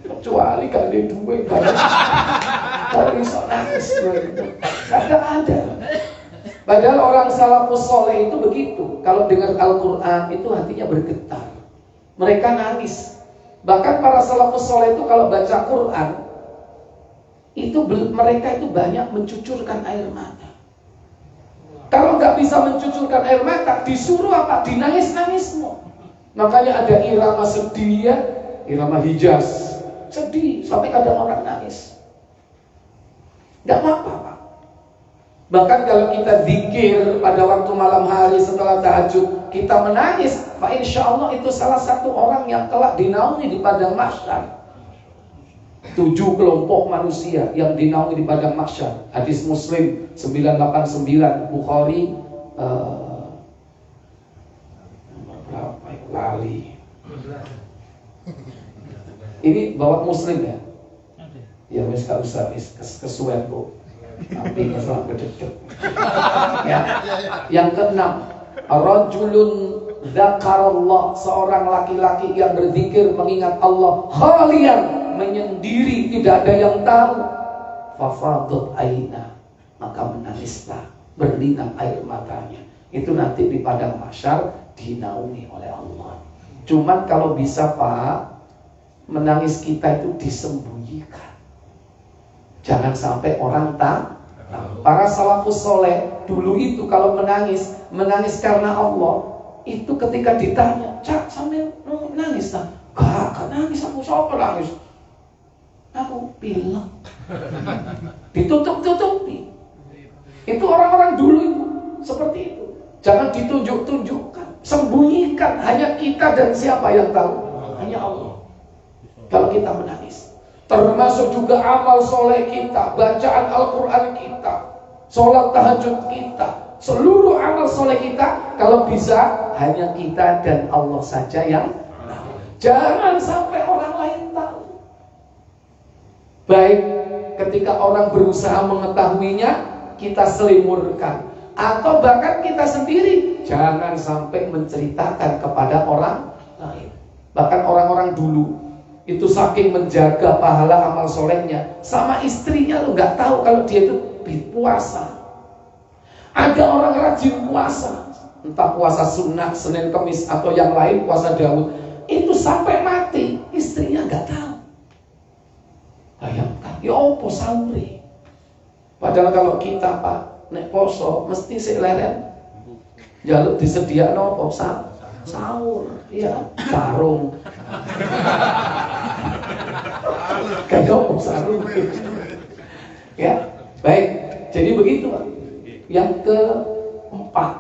Kecuali gak ada duit, gak iso nangis. Ada. Padahal orang salafus soleh itu begitu. Kalau dengar Al-Quran itu hatinya bergetar. Mereka nangis. Bahkan para salafus soleh itu kalau baca Quran itu mereka itu banyak mencucurkan air mata. Kalau nggak bisa mencucurkan air mata, disuruh apa? Dinangis-nangismu. Makanya ada irama sedih ya, irama Hijaz, sedih sampai kadang orang nangis. Nggak apa-apa, Pak. Bahkan kalau kita zikir pada waktu malam hari setelah tahajud, kita menangis, Pak, insya Allah itu salah satu orang yang kelak dinaungi di padang mahsyar. 7 kelompok manusia yang dinaungi di padang mahsyar. Hadis Muslim 989, Bukhari berapa lali. Ini bawa Muslim ya. Ya wis gak usah kesuwen kok. Tapi masalah kedeket. Ya. Yang keenam, rajulun dzakarallah, seorang laki-laki yang berzikir mengingat Allah khalian, menyendiri, tidak ada yang tahu. Fafadat aina, maka menangislah, berlinang air matanya. Itu nanti di padang mahsyar dinaungi oleh Allah. Cuman kalau bisa Pak, menangis kita itu disembunyikan. Jangan sampai orang tahu. Para salafus soleh dulu itu kalau menangis karena Allah. Itu ketika ditanya, Cak sambil nangis tak? Gak nangis, aku siapa nangis? Aku bilang ditutup-tutupi. Itu orang-orang dulu itu seperti itu. Jangan ditunjuk-tunjukkan, sembunyikan. Hanya kita dan siapa yang tahu? Hanya Allah. Kalau kita menangis, termasuk juga amal soleh kita, bacaan Al-Quran kita, sholat tahajud kita, seluruh amal soleh kita, kalau bisa hanya kita dan Allah saja yang tahu. Jangan sampai orang lain tahu. Baik ketika orang berusaha mengetahuinya, kita selimurkan. Atau bahkan kita sendiri jangan sampai menceritakan kepada orang lain. Bahkan orang-orang dulu itu saking menjaga pahala amal solehnya, sama istrinya lu nggak tahu kalau dia itu puasa. Ada orang rajin puasa, entah puasa sunnah Senin Kamis atau yang lain, puasa Daud, itu sampai mati istrinya nggak tahu. Bayangkan, ya opo sahuri. Padahal kalau kita Pak nek poso mesti sik leren jaluk disediakno opo sahur, iya, sarung. Kayak opo sarung. Ya, baik. Jadi begitu Pak. Yang keempat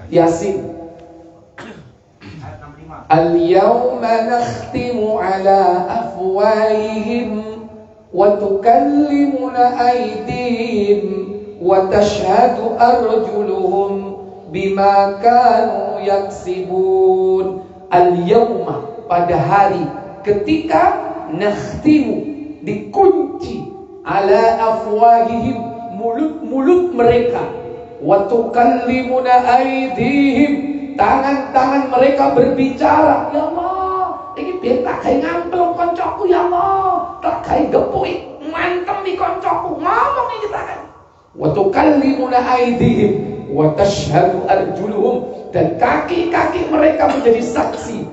Yasin. Al-yawma nakhtimu ala afwahihim wa tukallimuna aydihim wa tashhadu arjuluhum bima kanu yaksibun. Al-yawma, pada hari ketika nakhtimu, dikunci, ala afwahihim, mulut-mulut mereka, wa tukallimuna aydihim, tangan-tangan mereka berbicara. Ya Allah, ini biar tak kayak ngamplung koncoku. Ya Allah, tak kayak gepuik mantem di koncoku, ngomong ini tak kan. Wa tukallimuna aydihim wa tashhadu arjuluhum, dan kaki-kaki mereka menjadi saksi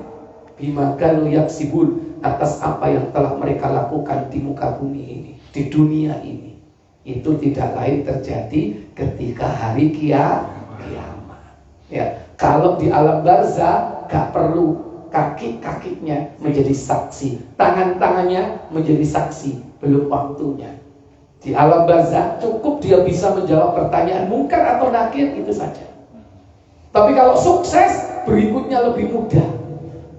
bima kanu yaksibun, atas apa yang telah mereka lakukan di muka bumi ini, di dunia ini. Itu tidak lain terjadi ketika hari kiamat. Ya, kalau di alam barzah gak perlu kaki-kakinya menjadi saksi, tangan-tangannya menjadi saksi, belum waktunya. Di alam barzah cukup dia bisa menjawab pertanyaan mungkar atau nakir, itu saja. Tapi kalau sukses, berikutnya lebih mudah.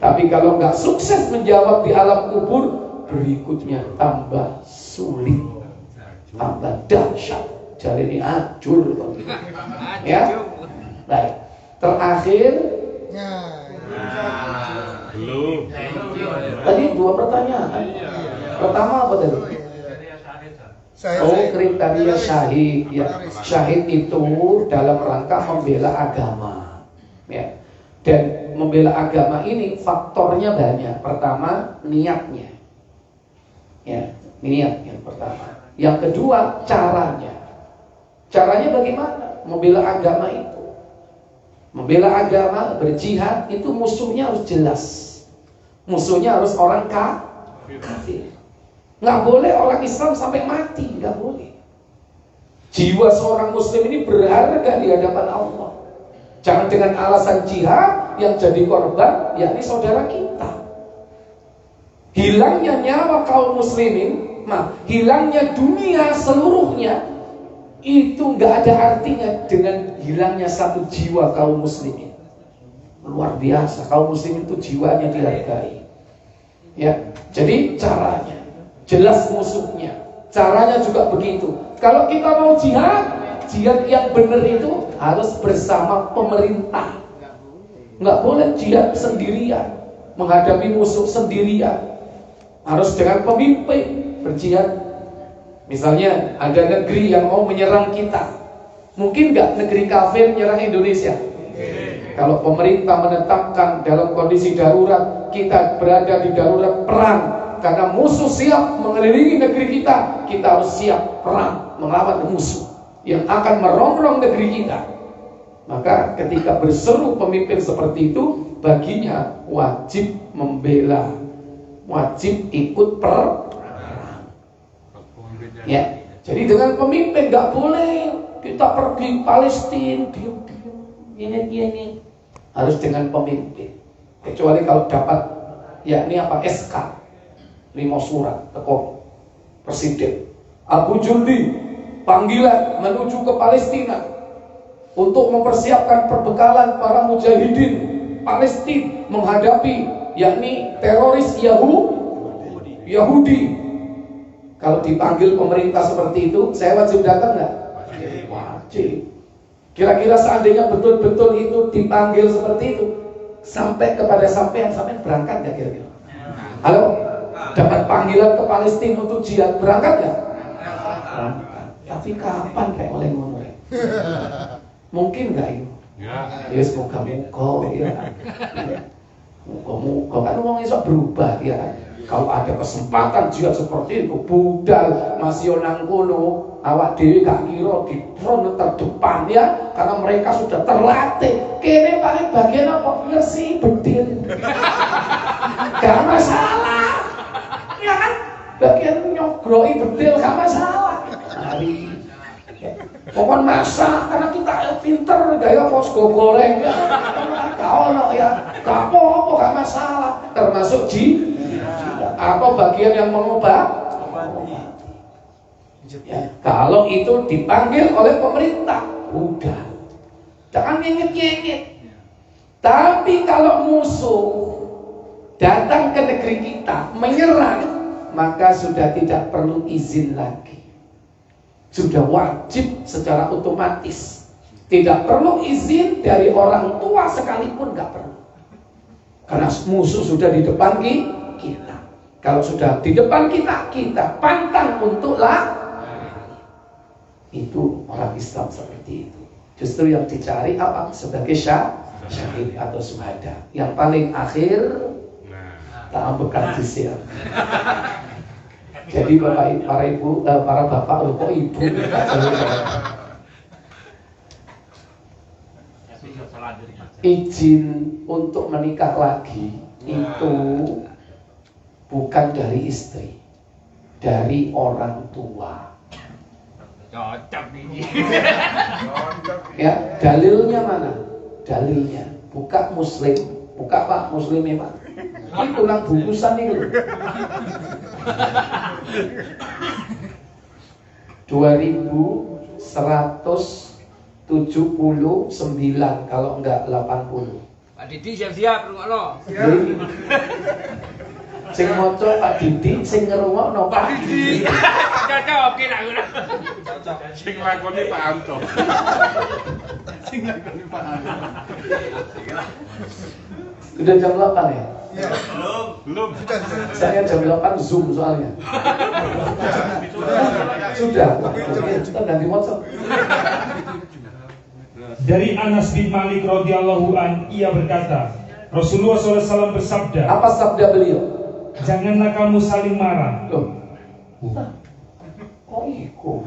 Tapi kalau nggak sukses menjawab di alam kubur, berikutnya tambah sulit, tambah dahsyat. Jadi ini acur, ya. Baik. Terakhir, belum. Tadi 2 pertanyaan. Pertama apa tadi? Kriteria syahid. Ya, syahid itu dalam rangka membela agama. Ya. Dan membela agama ini faktornya banyak. Pertama, niatnya. Ya, niat yang pertama. Yang kedua, caranya. Caranya bagaimana? Membela agama itu. Membela agama, berjihad itu musuhnya harus jelas. Musuhnya harus orang kafir. Nggak boleh orang Islam sampai mati, nggak boleh. Jiwa seorang muslim ini berharga di hadapan Allah. Jangan dengan alasan jihad yang jadi korban yakni saudara kita. Hilangnya nyawa kaum muslimin, hilangnya dunia seluruhnya, itu nggak ada artinya dengan hilangnya satu jiwa kaum muslimin. Luar biasa, kaum muslimin itu jiwanya dihargai. Ya, jadi caranya jelas musuhnya, caranya juga begitu. Kalau kita mau jihad yang benar itu harus bersama pemerintah. Nggak boleh jihad sendirian, menghadapi musuh sendirian. Harus dengan pemimpin berjihad. Misalnya ada negeri yang mau menyerang kita, mungkin nggak negeri kafir menyerang Indonesia? Kalau pemerintah menetapkan dalam kondisi darurat, kita berada di darurat perang karena musuh siap mengelilingi negeri kita, kita harus siap perang melawan musuh yang akan merongrong negeri kita. Maka ketika berseru pemimpin seperti itu, baginya wajib membela, wajib ikut perang. Ya, jadi dengan pemimpin nggak boleh kita pergi Palestina diam-diam ini harus dengan pemimpin. Kecuali kalau dapat yakni apa SK 5 surat teko presiden Abu Jundi panggilan menuju ke Palestina untuk mempersiapkan perbekalan para mujahidin Palestina menghadapi yakni teroris Yahudi. Kalau dipanggil pemerintah seperti itu, saya wajib datang nggak? Wajib. Kira-kira seandainya betul-betul itu dipanggil seperti itu, sampai kepada sampean berangkat nggak kira-kira? Halo, dapat panggilan ke Palestina untuk jihad, berangkat nggak? Tapi kapan kayak oleh ngomong? Mungkin nggak itu? Ya, semoga-moga ya. Moga-moga kan ngomongnya sok berubah ya. Kalau ada kesempatan jihad seperti itu, budal masih nang kono, awak dewi gak kira di front terdepan ya, karena mereka sudah terlatih. Kene paling bagian apa? Ngersi bedil. Gak masalah. Ya kan? Bagian nyogroi bedil gak masalah. Hari pokoknya masak karena kita pinter gaya posko goreng ya. Gak ono ya. Gak apa-apa, gak masalah. Termasuk atau bagian yang mengubah. Ya, kalau itu dipanggil oleh pemerintah, udah, jangan nyengit-nyengit. Tapi kalau musuh datang ke negeri kita menyerang, maka sudah tidak perlu izin lagi, sudah wajib secara otomatis. Tidak perlu izin dari orang tua sekalipun, nggak perlu, karena musuh sudah di depan kita. Kalau sudah di depan kita, kita pantang untuk itu orang Islam seperti itu. Justru yang dicari apa? Sebagai syahid atau syuhada. Yang paling akhir tak bekas jizya. Jadi para ibu, para bapak, kok ibu? Izin untuk menikah lagi itu bukan dari istri, dari orang tua. Cocok nih. Ya, dalilnya mana? Dalilnya buka Muslim, buka Pak Muslim ya Pak. Ini tulang bungkusan ini loh. 2179 kalau enggak 80. Pak Didi siap-siap rungokno. Sing maca Pak Didi, sing ngrungokno Pak Didi. Cocok oke lah ngono. Sing lakoni Pak Anto. Sing lakoni Pak Anto. Udah jam 8 ya? Ya. Belum. Saya jam 8 Zoom soalnya. Sudah. Kita ganti WhatsApp. Dari Anas bin Malik radhiyallahu an, ia berkata, Rasulullah SAW bersabda. Apa sabda beliau? Janganlah kamu saling marah. Loh. Oh iku.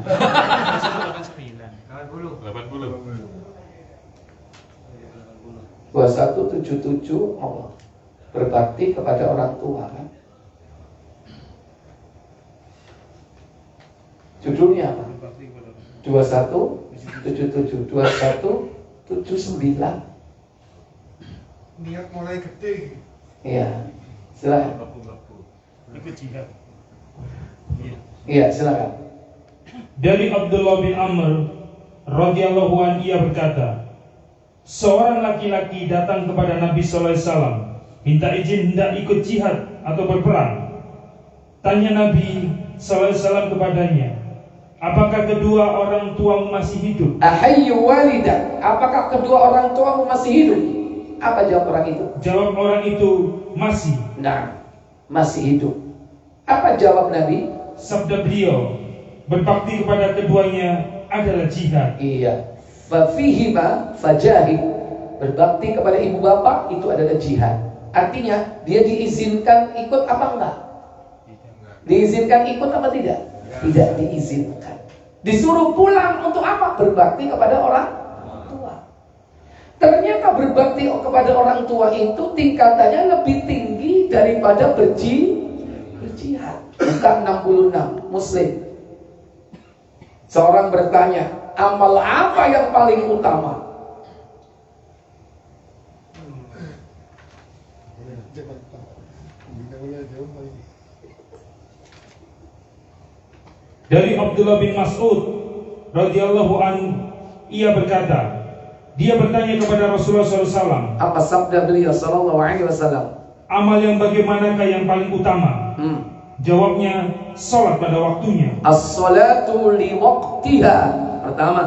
2177 Allah berbakti kepada orang tua kan? Judulnya apa? 2177 2179. Niat mulai gede. Iya, silakan. Iya, silakan. Dari Abdullah bin Amr radhiyallahu an, ia berkata, seorang laki-laki datang kepada Nabi SAW, minta izin hendak ikut jihad atau berperang. Tanya Nabi SAW kepadanya, apakah kedua orang tuamu masih hidup? Ahayyu walidak, apakah kedua orang tuamu masih hidup? Apa jawab orang itu? Jawab orang itu, masih. Nah, masih hidup. Apa jawab Nabi? Sabda beliau, berbakti kepada keduanya adalah jihad. Iya. Fafihima fajahid, berbakti kepada ibu bapak itu adalah jihad. Artinya dia diizinkan ikut apa enggak? Diizinkan ikut apa tidak? Tidak diizinkan. Disuruh pulang untuk apa? Berbakti kepada orang tua. Ternyata berbakti kepada orang tua itu tingkatannya lebih tinggi daripada berjihad. Bukan 66 Muslim. Seorang bertanya, amal apa yang paling utama? Dari Abdullah bin Mas'ud radhiyallahu an, ia berkata, dia bertanya kepada Rasulullah SAW, apa sabda beliau sallallahu alaihi wasallam? Amal yang bagaimanakah yang paling utama? Jawabnya, salat pada waktunya. As-salatu li waqtiha. Pertama.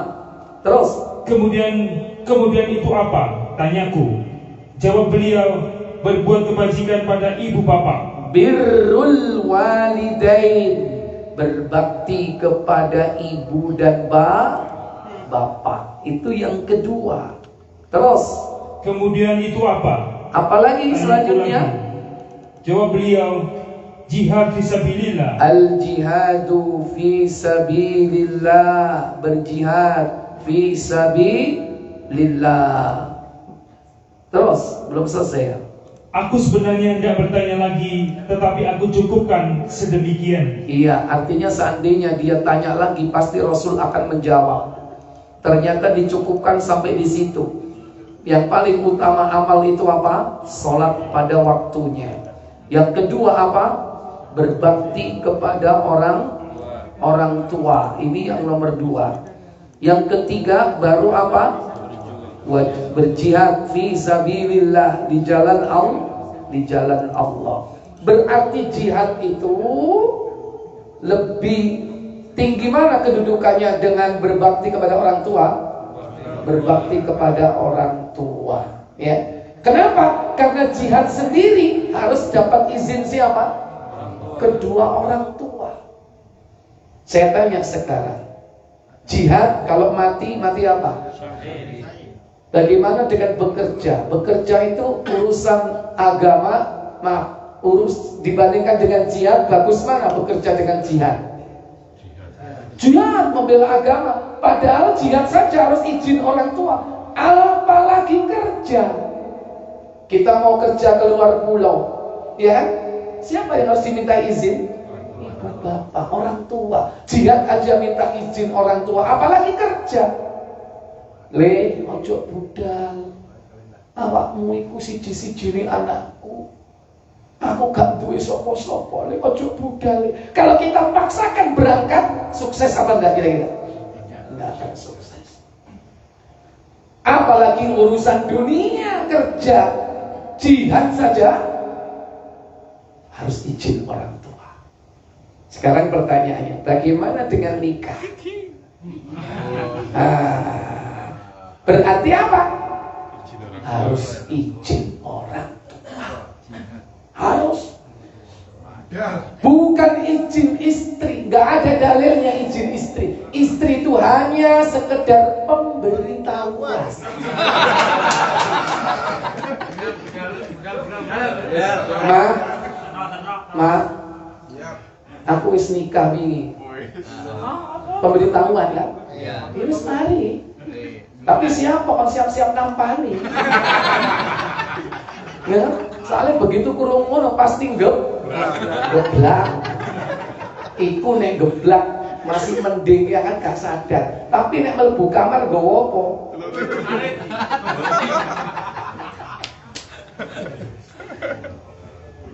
Terus kemudian itu apa? Tanyaku. Jawab beliau, berbuat kebajikan pada ibu bapak. Birrul walidain, berbakti kepada ibu dan bapak. Itu yang kedua. Terus kemudian itu apa? Apalagi selanjutnya? Jawab beliau, jihad fisabilillah. Al-jihadu fisabilillah, berjihad fisabilillah. Terus belum selesai. Aku sebenarnya tidak bertanya lagi, tetapi aku cukupkan sedemikian. Iya, artinya seandainya dia tanya lagi, pasti Rasul akan menjawab. Ternyata dicukupkan sampai di situ. Yang paling utama amal itu apa? Salat pada waktunya. Yang kedua apa? Berbakti kepada orang orang tua. Ini yang nomor 2. Yang ketiga baru apa? Berjihad fi sabilillah, di jalan Allah. Berarti jihad itu lebih tinggi mana kedudukannya dengan berbakti kepada orang tua? Berbakti kepada orang tua, ya. Kenapa? Karena jihad sendiri harus dapat izin siapa? Kedua orang tua. Saya tanya sekarang, jihad kalau mati apa? Bagaimana dengan bekerja? Bekerja itu urusan agama, dibandingkan dengan jihad, bagus mana bekerja dengan jihad? Jihad membela agama, padahal jihad saja harus izin orang tua, apalagi kerja. Kita mau kerja ke luar pulau, ya, siapa yang harus diminta izin? Ibu bapak, orang tua. Jihad aja minta izin orang tua, apalagi kerja. Le, ojo budal. Awakmu iku siji-sijine anakku. Aku gak duwe sapa-sapa, le ojo budal. Kalau kita paksakan berangkat, sukses apa enggak kira-kira? Enggak akan sukses. Apalagi urusan dunia, kerja, jihad saja harus izin orang tua. Sekarang pertanyaannya, bagaimana dengan nikah? Berarti apa? Harus izin orang tua. Harus. Bukan izin istri. Gak ada dalilnya izin istri. Istri itu hanya sekedar pemberitahuan. Ma, aku wis nikah wingi. Pemberitahuan kan? Ini mari. Tapi siapa kan siap-siap nampani? Ya, soalnya begitu kurung ngono pasti geblak. Iku nek geblak masih mending ya kan gak sadar. Tapi nek mlebu kamar nggowo apa?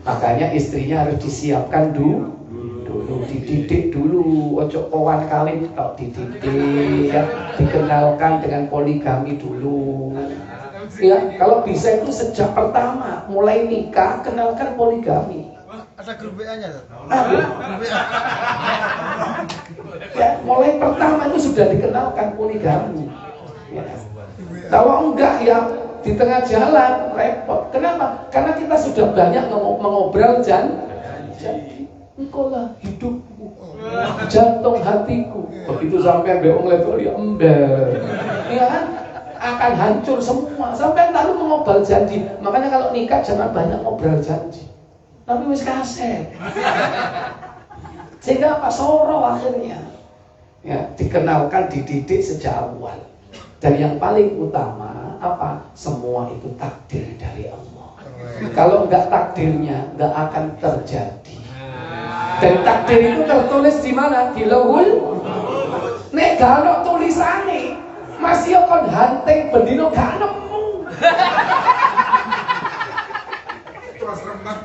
Makanya istrinya harus disiapkan dulu, dididik dulu, ojo kawan kali tok dididik, ya, dikenalkan dengan poligami dulu. Ya, kalau bisa itu sejak pertama mulai nikah kenalkan poligami. Ada grup WA-nya? Ya, mulai pertama itu sudah dikenalkan poligami. Ya. Kalau enggak ya di tengah jalan repot. Kenapa? Karena kita sudah banyak mengobrol janji. Engkaulah hidupku, jantung hatiku. Begitu sampai beong level ya ember, ya kan? Akan hancur semua. Sampai lalu mengobrol janji. Makanya kalau nikah jangan banyak ngobrol janji. Tapi wis kaset. Sehingga apa? Soro akhirnya. Ya, dikenalkan, dididik sejak awal. Dan yang paling utama apa? Semua itu takdir dari Allah. Kalau enggak takdirnya, enggak akan terjadi. Dan takdir itu tertulis di mana? Di lauhul. Nek gak ono tulisane, masih kon hanting bendino gak nemu. Terus remet.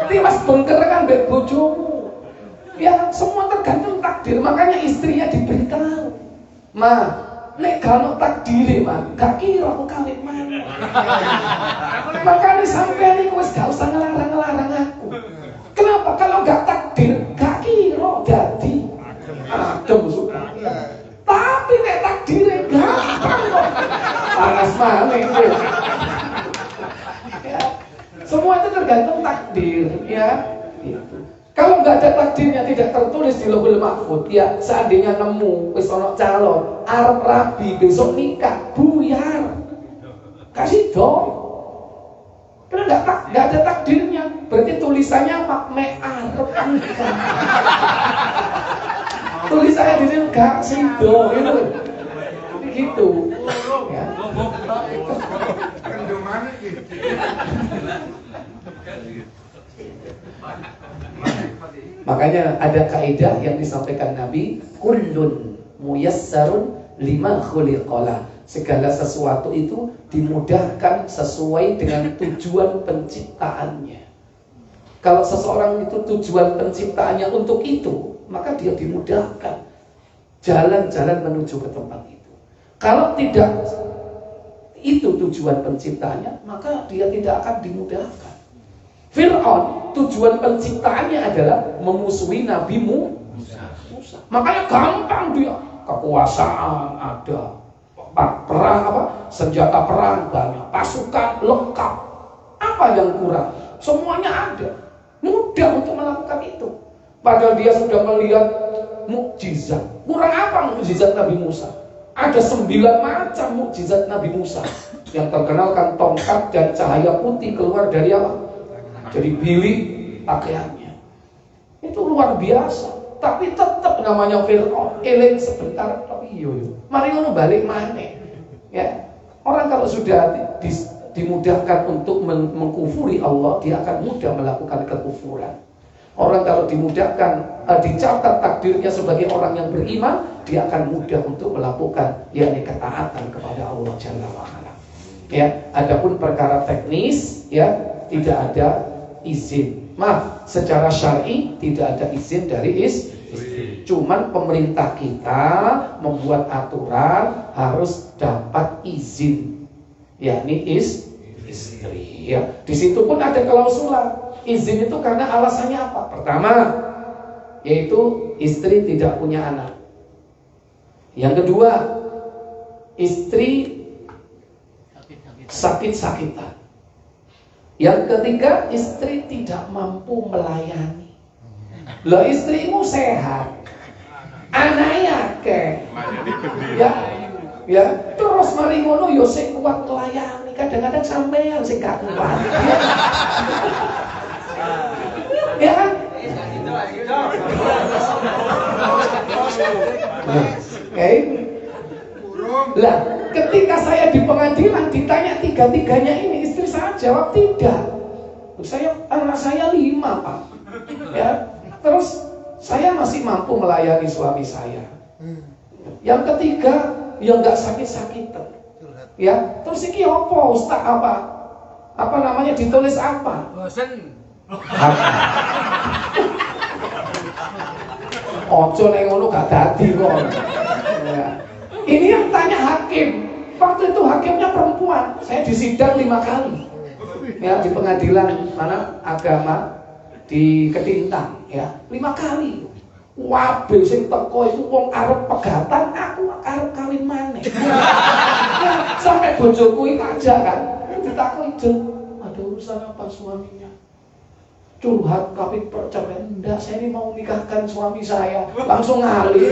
Tiwas bengker kan mbek bojomu. Ya, semua tergantung takdir. Makanya istrinya diberitahu. Ma, nek gak ono takdire, Ma, gak kira aku kawin mana. Makanya sampean iku wis gak usah ngelarang-ngelarang aku. Kenapa? Kalau gak takdir, gak kira jadi adem suka. Tapi nek takdirnya gampang kok. Panas maning tuh. Ya. Semua itu tergantung takdir, ya. Gitu. Kalau nggak ada takdirnya, tidak tertulis di lauhul mahfuz, ya seandainya nemu wis ono calon arep rabi besok nikah buyar. Kasih dong. Karena nggak ada takdirnya, berarti tulisannya apa? Me arep nikah. Tulisannya di sini gak sido, gitu. Gitu. Ya. Makanya ada kaidah yang disampaikan Nabi, kullun muyassarun lima khuliqalah. Segala sesuatu itu dimudahkan sesuai dengan tujuan penciptaannya. Kalau seseorang itu tujuan penciptaannya untuk itu, maka dia dimudahkan jalan-jalan menuju ke tempat itu. Kalau tidak itu tujuan penciptaannya, maka dia tidak akan dimudahkan. Fir'aun tujuan penciptaannya adalah memusuhi Nabi Musa. Makanya gampang dia, kekuasaan ada, perang senjata perang banyak, pasukan lengkap. Apa yang kurang? Semuanya ada. Mudah untuk melakukan itu. Padahal dia sudah melihat mukjizat. Kurang apa mukjizat Nabi Musa? Ada 9 macam mukjizat Nabi Musa. Yang terkenal kan tongkat dan cahaya putih keluar dari apa? Dari bilik pakaiannya. Itu luar biasa. Tapi tetap namanya Fir'aun, eling sebentar tapi yo. Mari ngono balik maneh. Ya. Orang kalau sudah dimudahkan untuk mengkufuri Allah, dia akan mudah melakukan kekufuran. Orang kalau dimudahkan, dicatat takdirnya sebagai orang yang beriman, dia akan mudah untuk melakukan yakni ketaatan kepada Allah Jalla wa Ala. Ya, adapun perkara teknis ya tidak ada izin. Maaf, secara syar'i tidak ada izin dari istri. Cuman pemerintah kita membuat aturan harus dapat izin, yakni istri. Ya, di situ pun ada klausula. Izin itu karena alasannya apa? Pertama, yaitu istri tidak punya anak. Yang kedua, istri sakit-sakitan. Yang ketiga, istri tidak mampu melayani. Lah istrimu sehat, anaknya ke, ya, terus mari ngono yo sing kuat melayani. Kadang-kadang sampean sing gak kuat. Ya kan? Lah, ketika saya di pengadilan ditanya tiga-tiganya ini, istri saya jawab tidak. Anak saya 5 Pak. Ya, terus saya masih mampu melayani suami saya. Yang ketiga, yang nggak sakit-sakitan. Ya, terus iki apa Ustaz apa namanya ditulis apa? Bosen. Ojo nek ngono gak dadi kok. Ya. Ini yang tanya hakim. Waktu itu hakimnya perempuan. Saya disidang 5 kali. Ya, di pengadilan mana agama di Ketintang ya. 5 kali. Wabe sing teko itu wong arep pegatan, aku arep kawin maneh. Ya, sampai bojoku iki aja kan. Ditakoki, "Ada urusan apa suaminya?" Curhat kawin perceraian. Enggak, saya ini mau nikahkan suami saya. Langsung ngalih.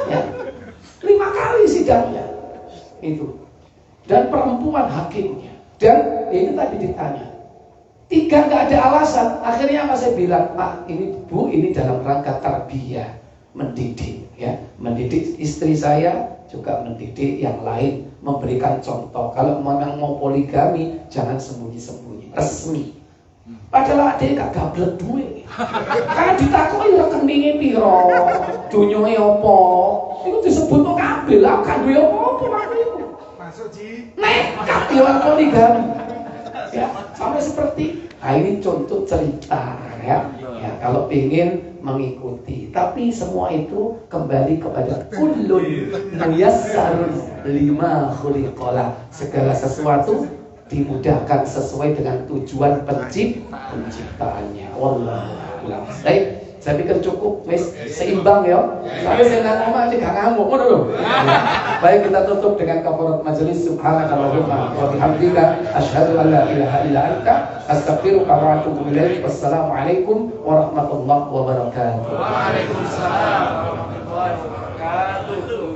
Ya. 5 kali sidangnya itu. Dan perempuan hakimnya. Dan ini tadi ditanya 3 nggak ada alasan. Akhirnya apa saya bilang, Pak, ini Bu, ini dalam rangka tarbiyah, mendidik, ya, mendidik istri saya juga mendidik yang lain, memberikan contoh. Kalau memang mau poligami, jangan sembunyi-sembunyi, resmi. Padahal dia gak gablek duit. Karena ditakoni rekeninge piro, dunyoe apa, itu disebut kok kabel, lah kan duwe apa-apa aku itu. Masuk Ji. Nekat ya poligami. Ya, sampai seperti ini contoh cerita ya. Ya, kalau ingin mengikuti, tapi semua itu kembali kepada kullun muyassarun lima khuliqala. Segala sesuatu dimudahkan sesuai dengan tujuan penciptaannya. Wallahu a'lam. Baik, saya pikir cukup, wis seimbang ya. Sampai saya ngomong aja gak ngamuk, ngono lho. Baik, kita tutup dengan kafarat majelis. Subhanakallahumma wa bihamdika asyhadu an la ilaha illa anta astaghfiruka wa atubu ilaik. Wassalamualaikum warahmatullahi wabarakatuh. Waalaikumsalam warahmatullahi wabarakatuh.